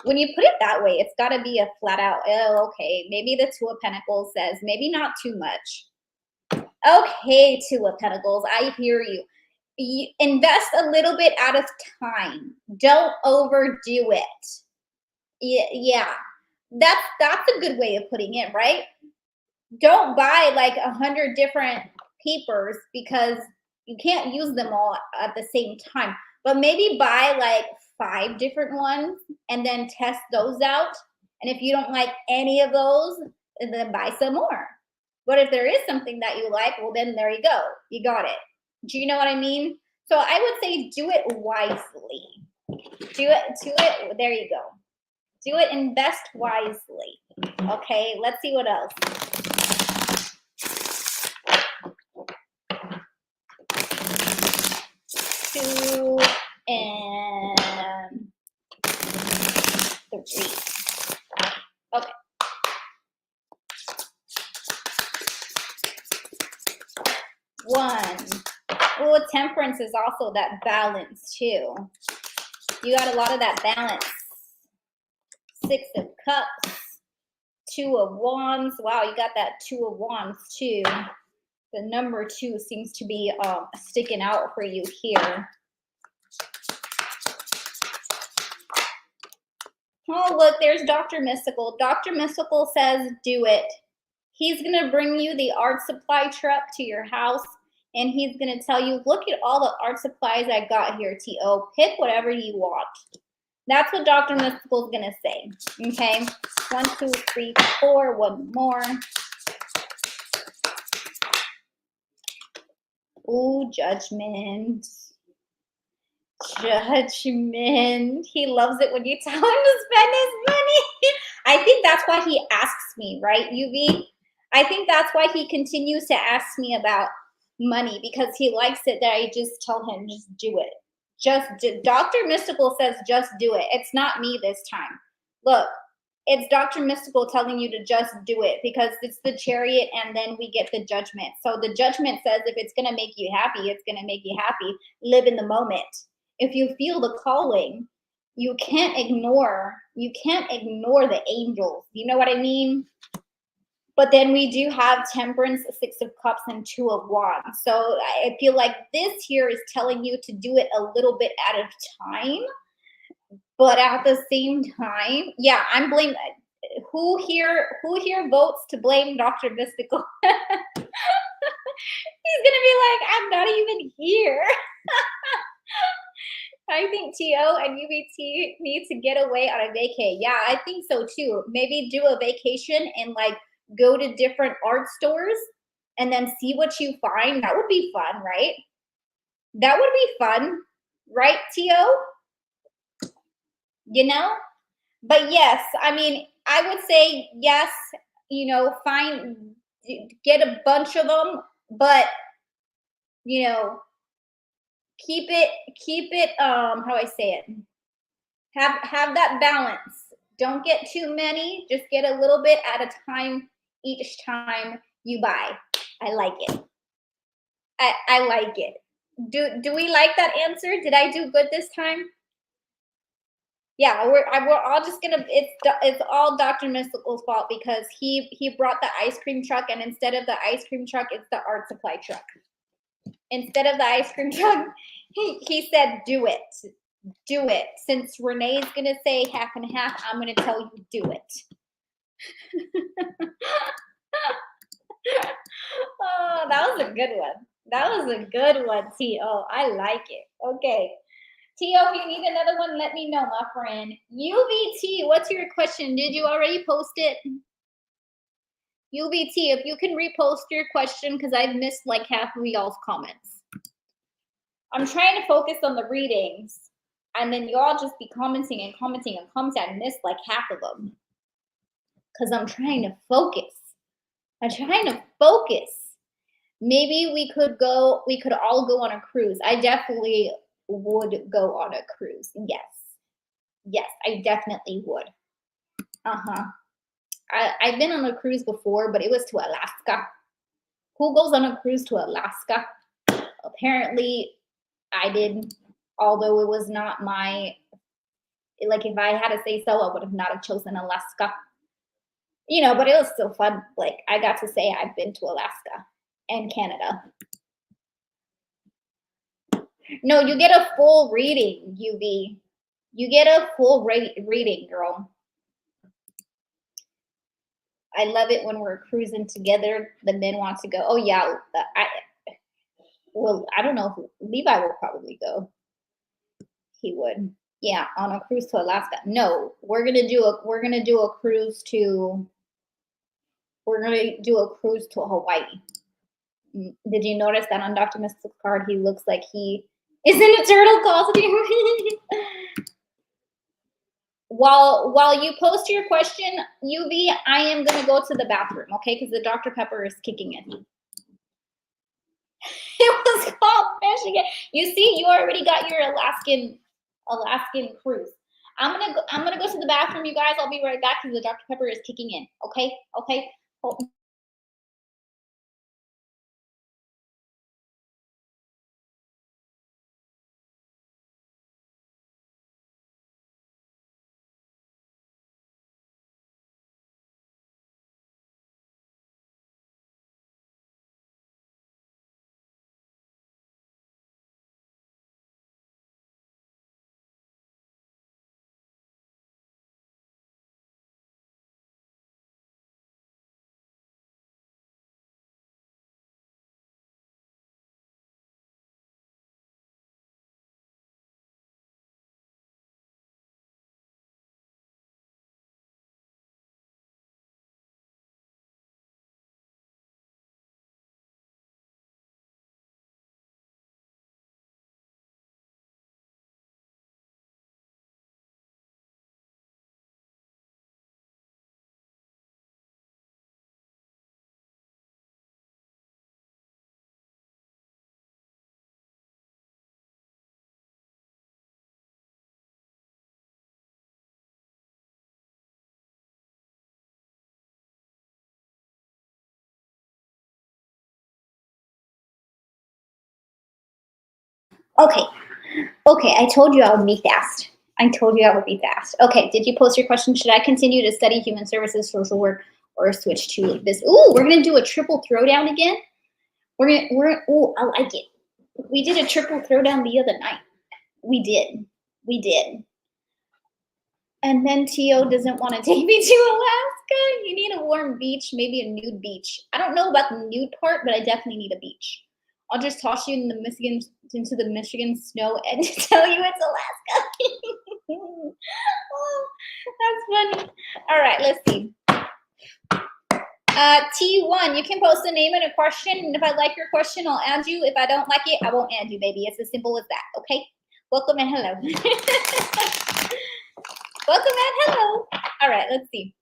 when you put it that way, it's got to be a flat out, oh, okay, maybe the Two of Pentacles says maybe not too much. Okay, Two of Pentacles, I hear you. You invest a little bit at a time. Don't overdo it. Yeah, that's a good way of putting it, right? Don't buy like 100 different papers because you can't use them all at the same time. But maybe buy like 5 different ones and then test those out. And if you don't like any of those, then buy some more. But if there is something that you like, well, then there you go. You got it. Do you know what I mean? So I would say do it wisely. There you go. Do it, invest wisely. Okay, let's see what else. 2 and 3. Okay. One. Oh, temperance is also that balance too. You got a lot of that balance. 6 of Cups, 2 of Wands. Wow, you got that 2 of Wands too. The number 2 seems to be sticking out for you here. Oh, look, there's Dr. Mystical. Dr. Mystical says do it. He's going to bring you the art supply truck to your house, and he's going to tell you, look at all the art supplies I got here, T.O. Pick whatever you want. That's what Dr. Mystical is going to say. Okay? 1, 2, 3, 4. One more. Ooh, Judgment. Judgment. He loves it when you tell him to spend his money. I think that's why he asks me, right, UV? I think that's why he continues to ask me about money, because he likes it that I just tell him, just do it. Dr. Mystical says, just do it. It's not me this time. Look, it's Dr. Mystical telling you to just do it, because it's the Chariot and then we get the Judgment. So the Judgment says if it's going to make you happy, it's going to make you happy. Live in the moment. If you feel the calling, you can't ignore the angels. You know what I mean? But then we do have Temperance, 6 of Cups, and 2 of Wands. So I feel like this here is telling you to do it a little bit at a time. But at the same time, yeah, I'm blaming. Who here votes to blame Dr. Mystical? He's gonna be like, I'm not even here. I think T.O. and UVT need to get away on a vacay. Yeah, I think so too. Maybe do a vacation and like go to different art stores and then see what you find. That would be fun, right? That would be fun, right, T.O.? You know? But yes, I mean, I would say yes, you know, get a bunch of them, but you know, keep it how do I say it? Have that balance. Don't get too many, just get a little bit at a time each time you buy. I like it. I like it. Do we like that answer? Did I do good this time? Yeah, we're all just gonna. It's all Dr. Mystical's fault, because he brought the ice cream truck, and instead of the ice cream truck, it's the art supply truck. Instead of the ice cream truck, he said, "Do it, do it." Since Renee's gonna say half and half, I'm gonna tell you do it. Oh, that was a good one. That was a good one, T.O. I like it. Okay. T.O., if you need another one, let me know, my friend. UVT, what's your question? Did you already post it? UVT, if you can repost your question, because I've missed like half of y'all's comments. I'm trying to focus on the readings, and then y'all just be commenting and commenting and commenting. I missed like half of them because I'm trying to focus. Maybe we could all go on a cruise. I definitely would go on a cruise. Yes, I definitely would. I've been on a cruise before, but it was to Alaska. Who goes on a cruise to Alaska? Apparently I did, although it was not my, like, if I had to say so, I would have not have chosen Alaska, you know, but it was still fun. Like, I got to say I've been to Alaska and Canada. No, you get a full reading, UV. You get a full reading, girl. I love it when we're cruising together. The men want to go. Oh yeah, I don't know. Levi will probably go. He would. Yeah, on a cruise to Alaska. No, we're gonna do a cruise to Hawaii. Did you notice that on Dr. Mystic's card he looks like he is in a turtle costume? While you post your question, UV, I am gonna go to the bathroom, okay? Because the Dr. Pepper is kicking in. It was called Michigan. You see, you already got your Alaskan cruise. I'm gonna go to the bathroom, you guys. I'll be right back because the Dr. Pepper is kicking in. Okay? Okay. Hold. Okay. Okay, I told you I would be fast. Okay, did you post your question? Should I continue to study human services, social work, or switch to this? Ooh, we're gonna do a triple throwdown again. Ooh, I like it. We did a triple throwdown the other night. We did. And then Tio doesn't want to take me to Alaska. You need a warm beach, maybe a nude beach. I don't know about the nude part, but I definitely need a beach. I'll just toss you into the Michigan snow and tell you it's Alaska. Oh, that's funny. All right, let's see. T1, you can post a name and a question, and if I like your question, I'll add you. If I don't like it, I won't add you, baby. It's as simple as that, okay? Welcome and hello. Welcome and hello. All right, let's see.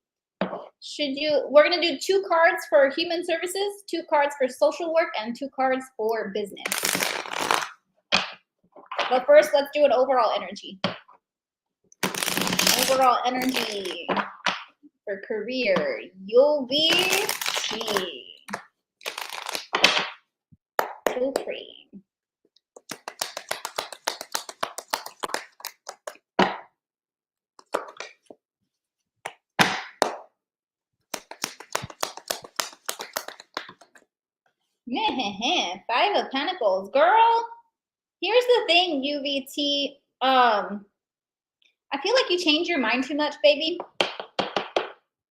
We're gonna do 2 cards for human services, 2 cards for social work, and 2 cards for business. But first, let's do an overall energy. Overall energy for career, you'll be so pretty. Five of Pentacles, girl. Here's the thing, UVT. I feel like you change your mind too much, baby.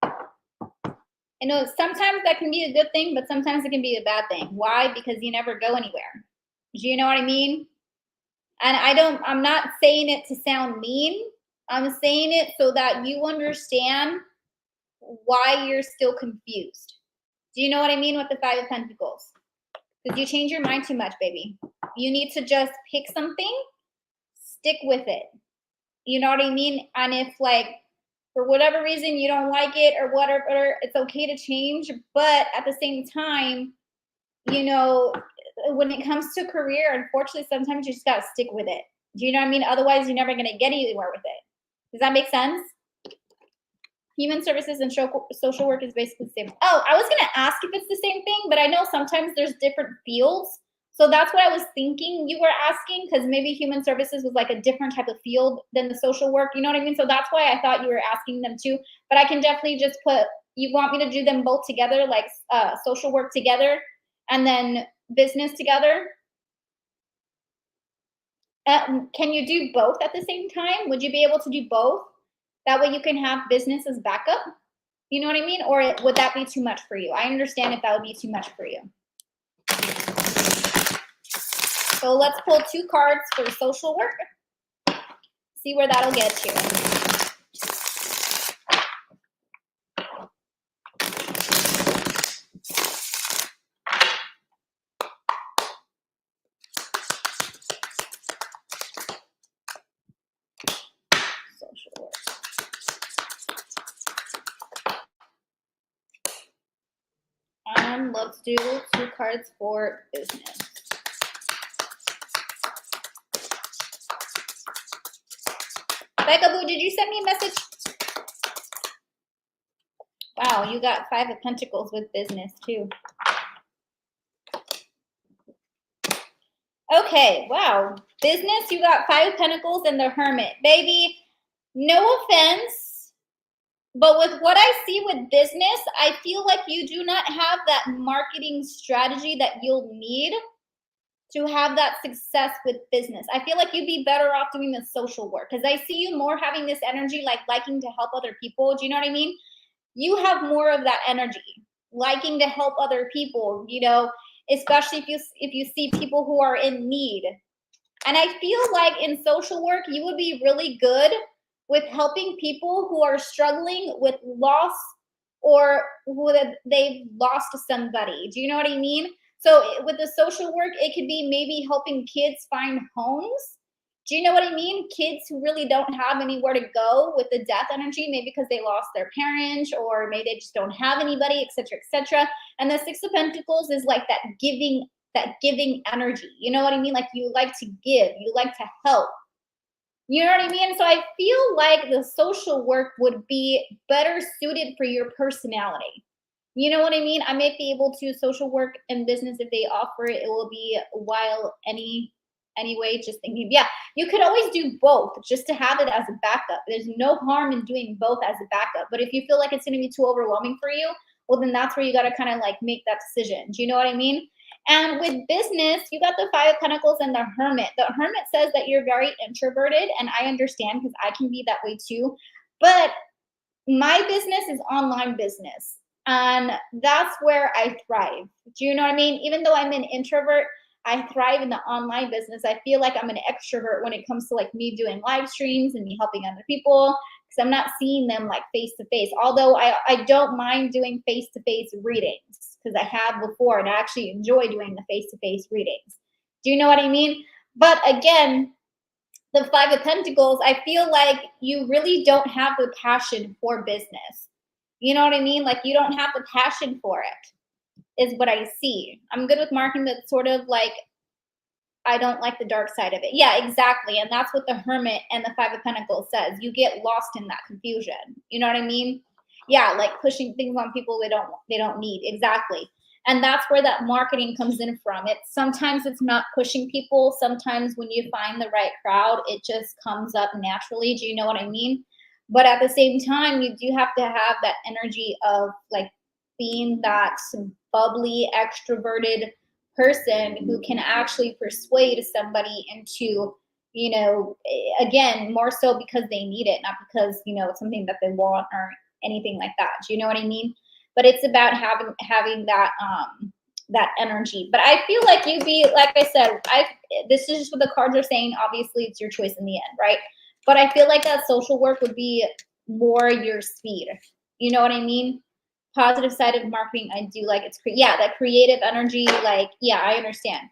I know sometimes that can be a good thing, but sometimes it can be a bad thing. Why? Because you never go anywhere. Do you know what I mean? And I'm not saying it to sound mean. I'm saying it so that you understand why you're still confused. Do you know what I mean with the Five of Pentacles? Because you change your mind too much, baby. You need to just pick something, stick with it. You know what I mean? And if, like, for whatever reason you don't like it or whatever, it's okay to change. But at the same time, you know, when it comes to career, unfortunately, sometimes you just got to stick with it. Do you know what I mean? Otherwise, you're never going to get anywhere with it. Does that make sense? Human services and social work is basically the same. Oh, I was going to ask if it's the same thing, but I know sometimes there's different fields. So that's what I was thinking you were asking, because maybe human services was like a different type of field than the social work. You know what I mean? So that's why I thought you were asking them too. But I can definitely just put, you want me to do them both together, like social work together and then business together? Can you do both at the same time? Would you be able to do both? That way you can have business as backup. You know what I mean? Or would that be too much for you? I understand if that would be too much for you. So let's pull 2 cards for social work. See where that'll get you. Social work. Let's do 2 cards for business. Becca Boo, did you send me a message? Wow, you got 5 of Pentacles with business too. Okay, wow. Business, you got 5 of Pentacles and the Hermit. Baby, no offense, but with what I see with business, I feel like you do not have that marketing strategy that you'll need to have that success with business. I feel like you'd be better off doing the social work because I see you more having this energy, like liking to help other people. Do you know what I mean? You have more of that energy, liking to help other people, you know, especially if you see people who are in need. And I feel like in social work, you would be really good with helping people who are struggling with loss or who they've lost somebody. Do you know what I mean? So with the social work, it could be maybe helping kids find homes. Do you know what I mean? Kids who really don't have anywhere to go with the death energy, maybe because they lost their parents or maybe they just don't have anybody, etc., etc. And the 6 of Pentacles is like that giving energy. You know what I mean? Like you like to give, you like to help. You know what I mean? So I feel like the social work would be better suited for your personality. You know what I mean? I may be able to social work and business if they offer it. It will be while anyway, just thinking, yeah, you could always do both just to have it as a backup. There's no harm in doing both as a backup. But if you feel like it's going to be too overwhelming for you, well, then that's where you got to kind of like make that decision. Do you know what I mean? And with business, you got the 5 of Pentacles and the Hermit. The Hermit says that you're very introverted, and I understand because I can be that way too. But my business is online business, and that's where I thrive. Do you know what I mean? Even though I'm an introvert, I thrive in the online business. I feel like I'm an extrovert when it comes to like me doing live streams and me helping other people because I'm not seeing them like face to face. Although I don't mind doing face to face readings because I have before and I actually enjoy doing the face to face readings. Do you know what I mean? But again, the 5 of Pentacles, I feel like you really don't have the passion for business. You know what I mean? Like you don't have the passion for it, is what I see. I'm good with marking that sort of like, I don't like the dark side of it. Yeah, exactly. And that's what the Hermit and the 5 of Pentacles says. You get lost in that confusion. You know what I mean? Yeah, like pushing things on people they don't need. Exactly. And that's where that marketing comes in from. Sometimes it's not pushing people. Sometimes when you find the right crowd, it just comes up naturally. Do you know what I mean? But at the same time, you do have to have that energy of like being that bubbly, extroverted person who can actually persuade somebody into, you know, again, more so because they need it, not because, you know, it's something that they want or anything like that. Do you know what I mean? But it's about having that that energy. But I feel like you'd be, like I said, this is just what the cards are saying. Obviously, it's your choice in the end, right? But I feel like that social work would be more your speed. You know what I mean? Positive side of marketing, I do like it's yeah, that creative energy. Like, yeah, I understand.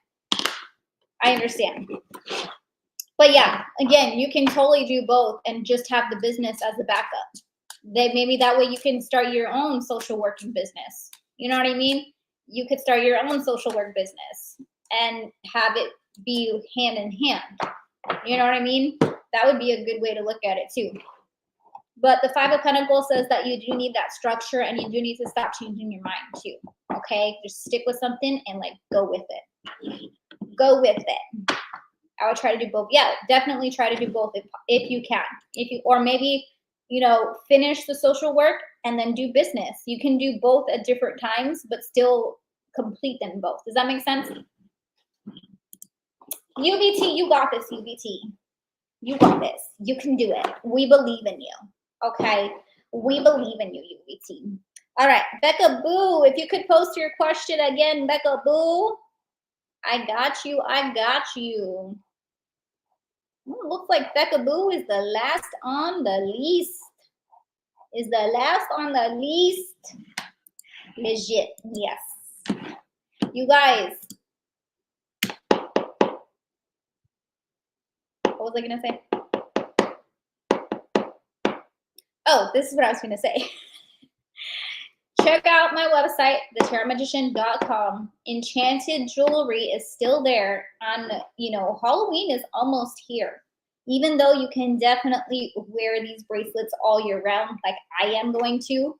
But yeah, again, you can totally do both and just have the business as a backup. Maybe that way you can start your own social working business. You know what I mean? You could start your own social work business and have it be hand in hand. You know what I mean? That would be a good way to look at it too. But the 5 of Pentacles says that you do need that structure and you do need to stop changing your mind too. Okay? Just stick with something and like go with it. Go with it. I would try to do both. Yeah, definitely try to do both if you can. Or maybe, you know, finish the social work and then do business. You can do both at different times, but still complete them both. Does that make sense? UBT, you got this, UBT. You got this. You can do it. We believe in you. Okay? We believe in you, UBT. All right, Becca Boo, if you could post your question again, Becca Boo. I got you. Well, looks like Becca Boo is the last on the least. Is the last on the least. Legit, yes. You guys. What was I gonna say? Oh, this is what I was gonna say. Check out my website, thetarotmagician.com. Enchanted jewelry is still there. Halloween is almost here. Even though you can definitely wear these bracelets all year round, like I am going to,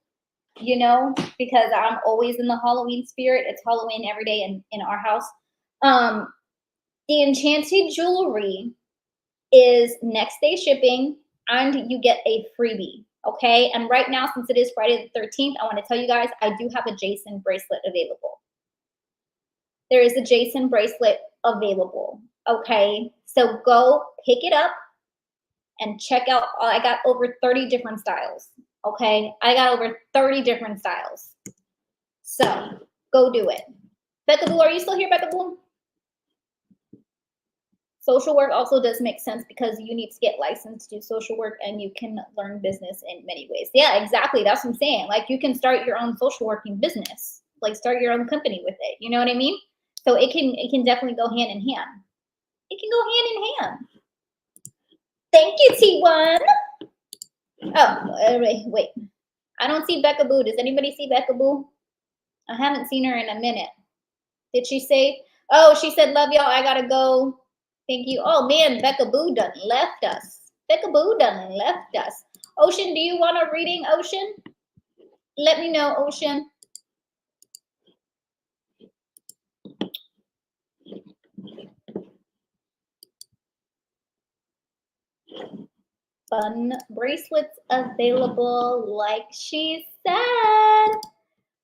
because I'm always in the Halloween spirit. It's Halloween every day in our house. The enchanted jewelry is next day shipping, and you get a freebie. Okay, and right now, since it is Friday the 13th, I want to tell you guys I do have a Jason bracelet available. There is a Jason bracelet available. Okay, so go pick it up and check out. I got over 30 different styles. Okay, I got over 30 different styles. So go do it. Becca Boo, are you still here, Becca Boo? Social work also does make sense because you need to get licensed to do social work and you can learn business in many ways. Yeah, exactly. That's what I'm saying. Like you can start your own social working business, like start your own company with it. You know what I mean? So it can definitely go hand in hand. It can go hand in hand. Thank you, T1. Oh, wait. I don't see Becca Boo. Does anybody see Becca Boo? I haven't seen her in a minute. Did she say? Oh, she said, love y'all. I gotta go. Thank you. Oh man, Becca Boo done left us. Becca Boo done left us. Ocean, do you want a reading, Ocean? Let me know, Ocean. Fun bracelets available, like she said.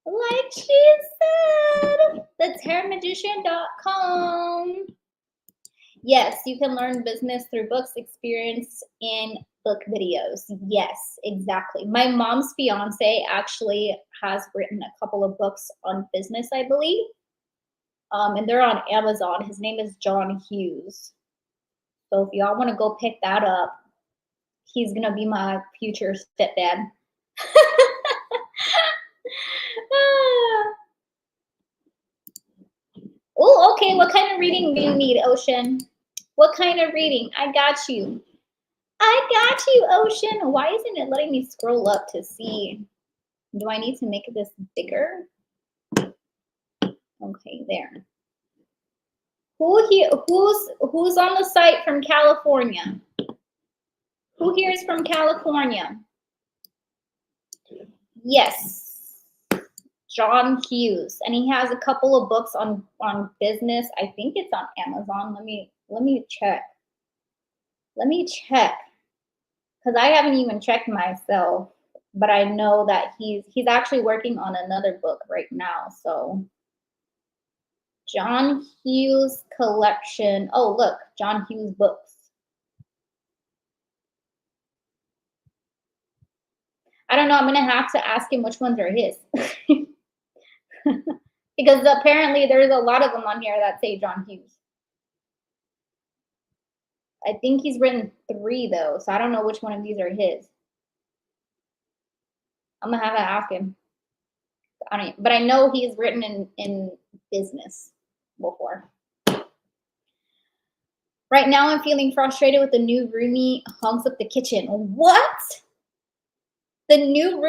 Like she said. thetarotmagician.com. Yes, you can learn business through books, experience, and book videos. Yes, exactly. My mom's fiance actually has written a couple of books on business, I believe. And they're on Amazon. His name is John Hughes. So if y'all want to go pick that up, he's going to be my future stepdad. Oh, okay. What kind of reading do you need, Ocean? What kind of reading? I got you. I got you, Ocean. Why isn't it letting me scroll up to see? Do I need to make this bigger? Okay, there. Who's on the site from California? Who here is from California? Yes. John Hughes. And he has a couple of books on business. I think it's on Amazon. Let me check. Let me check. Because I haven't even checked myself, but I know that he's actually working on another book right now. So John Hughes collection. Oh, look, John Hughes books. I don't know. I'm going to have to ask him which ones are his. Because apparently there's a lot of them on here that say John Hughes. I think he's written 3 though, so I don't know which one of these are his. I'm gonna have to ask him. But I know he's written in business before. Right now, I'm feeling frustrated with the new roomie hogs up the kitchen. What? The new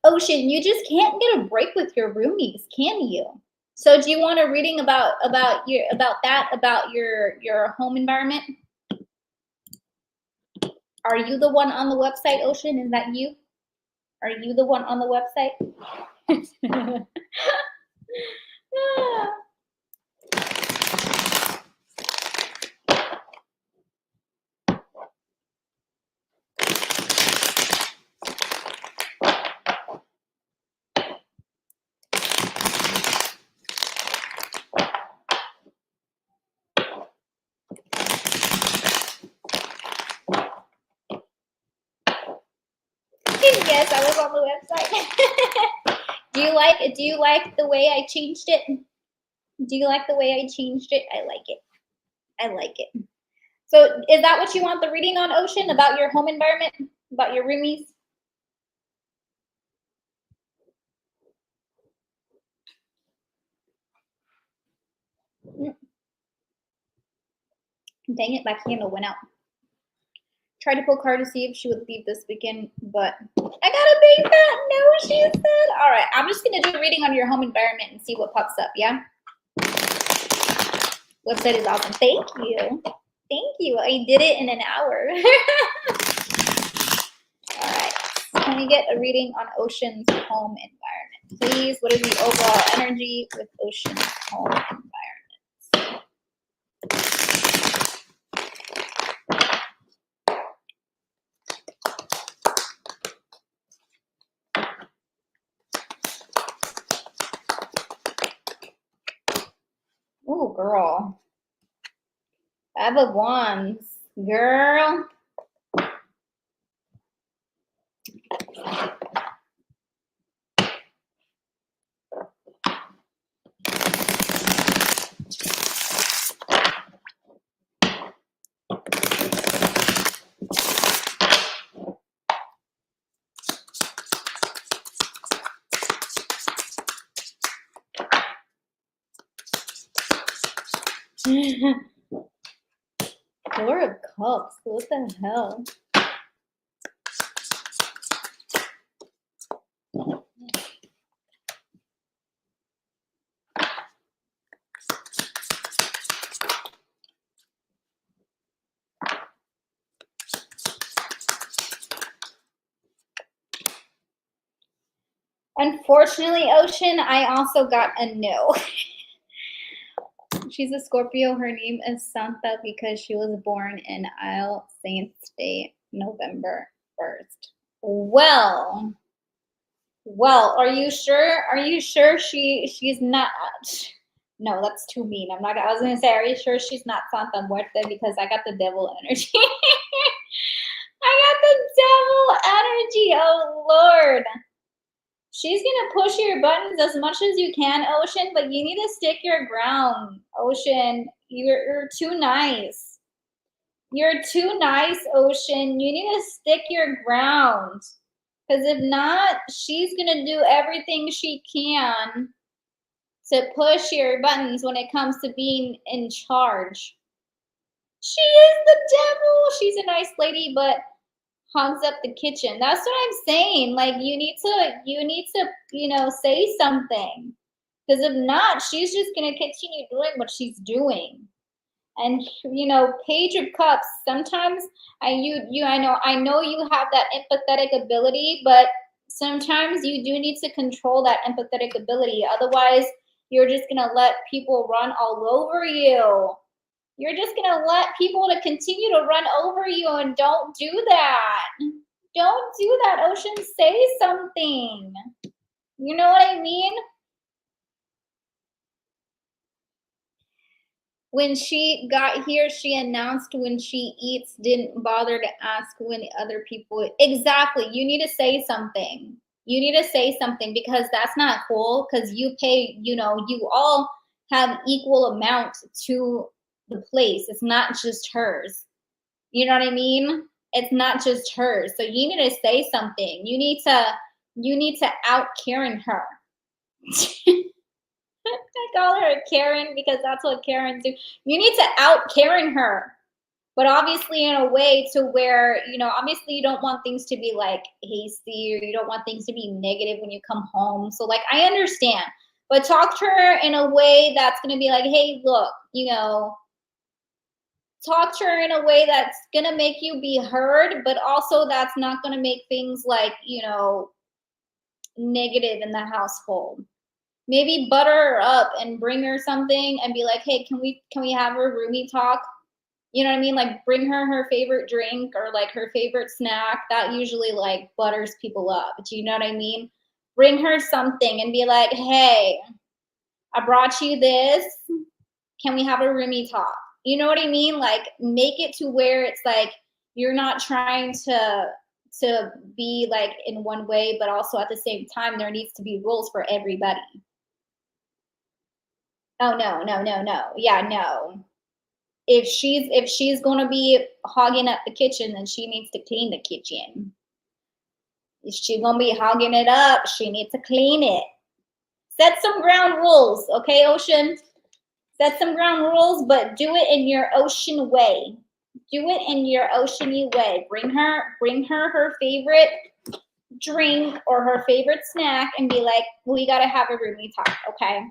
Ocean? You just can't get a break with your roomies, can you? So, do you want a reading about your home environment? Are you the one on the website, Ocean? Is that you? Are you the one on the website? Yes, I was on the website. Do you like the way I changed it? Do you like the way I changed it? I like it. I like it. So is that what you want the reading on, Ocean, about your home environment, about your roomies? Mm, dang it, my candle went out. Tried to pull a card to see if she would leave this weekend, but I got a big fat no, she said. All right, I'm just gonna do a reading on your home environment and see what pops up, yeah? Website is awesome. Thank you. Thank you. I did it in an hour. All right. Can we get a reading on Ocean's home environment, please? What is the overall energy with Ocean's home environment? Oh, girl. 5 of Wands. Girl. Four of Cups. What the hell? Unfortunately, Ocean, I also got a no. She's a Scorpio. Her name is Santa because she was born in Isle Saints Day, November 1st. Well, are you sure? Are you sure she's not? No, that's too mean. I'm not. I was gonna say, are you sure she's not Santa Muerte? Because I got the devil energy. I got the devil energy. Oh Lord. She's gonna push your buttons as much as you can, Ocean, but you need to stick your ground, Ocean. You're too nice. You're too nice, Ocean. You need to stick your ground. Because if not, she's gonna do everything she can to push your buttons when it comes to being in charge. She is the devil. She's a nice lady, but hogs up the kitchen. That's what I'm saying. Like you need to, say something. Because if not, she's just gonna continue doing what she's doing. And Page of Cups, sometimes I know you have that empathetic ability, but sometimes you do need to control that empathetic ability. Otherwise, you're just gonna let people run all over you. You're just gonna let people to continue to run over you, and don't do that. Don't do that, Ocean. Say something. You know what I mean? When she got here, she announced when she eats, didn't bother to ask when other people. Exactly. You need to say something. You need to say something because that's not cool. Because you pay, you all have equal amount to the place. It's not just hers. You know what I mean? It's not just hers. So you need to say something. You need to out Karen her. I call her a Karen because that's what Karens do. You need to out Karen her, but obviously in a way to where, obviously you don't want things to be like hasty or you don't want things to be negative when you come home. So like, I understand, but talk to her in a way that's going to be like, hey, look, talk to her in a way that's going to make you be heard, but also that's not going to make things like, negative in the household. Maybe butter her up and bring her something and be like, hey, can we have a roomie talk? You know what I mean? Like bring her favorite drink or like her favorite snack. That usually like butters people up. Do you know what I mean? Bring her something and be like, hey, I brought you this. Can we have a roomie talk? You know what I mean? Like make it to where it's like you're not trying to be like in one way, but also at the same time, there needs to be rules for everybody. Oh, no. Yeah, no. If she's gonna be hogging up the kitchen, then she needs to clean the kitchen. If she's gonna be hogging it up, she needs to clean it. Set some ground rules, okay, Ocean? Set some ground rules, but do it in your Ocean way. Do it in your Ocean-y way. Bring her her favorite drink or her favorite snack and be like, we gotta have a roomie talk, okay?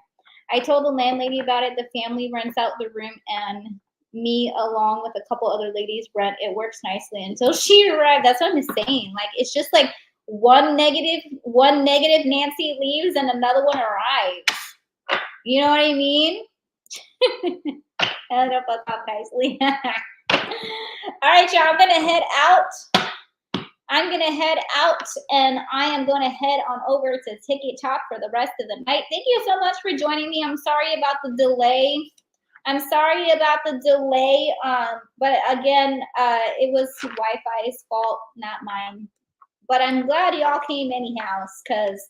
I told the landlady about it. The family rents out the room, and me along with a couple other ladies rent. It works nicely until she arrived. That's what I'm saying. Like, it's just like one negative Nancy leaves and another one arrives. You know what I mean? I don't know if I'll talk nicely. All right, y'all, I'm gonna head out. And I am going to head on over to TikTok for the rest of the night. Thank you so much for joining me. I'm sorry about the delay. But again, it was Wi-Fi's fault, not mine. But I'm glad y'all came anyhow, because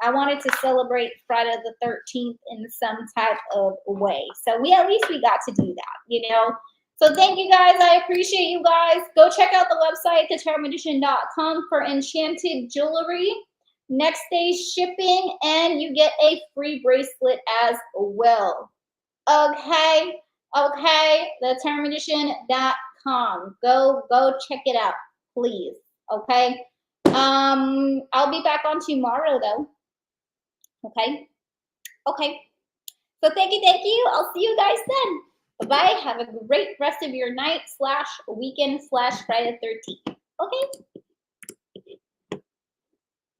I wanted to celebrate Friday the 13th in some type of way. So at least we got to do that, you know? So thank you guys. I appreciate you guys. Go check out the website, thetarotmagician.com, for enchanted jewelry. Next day shipping, and you get a free bracelet as well. Okay, thetarotmagician.com. Go check it out, please. Okay. I'll be back on tomorrow though. Okay. So thank you. I'll see you guys then. Bye-bye. Have a great rest of your night /weekend /Friday the 13th. Okay.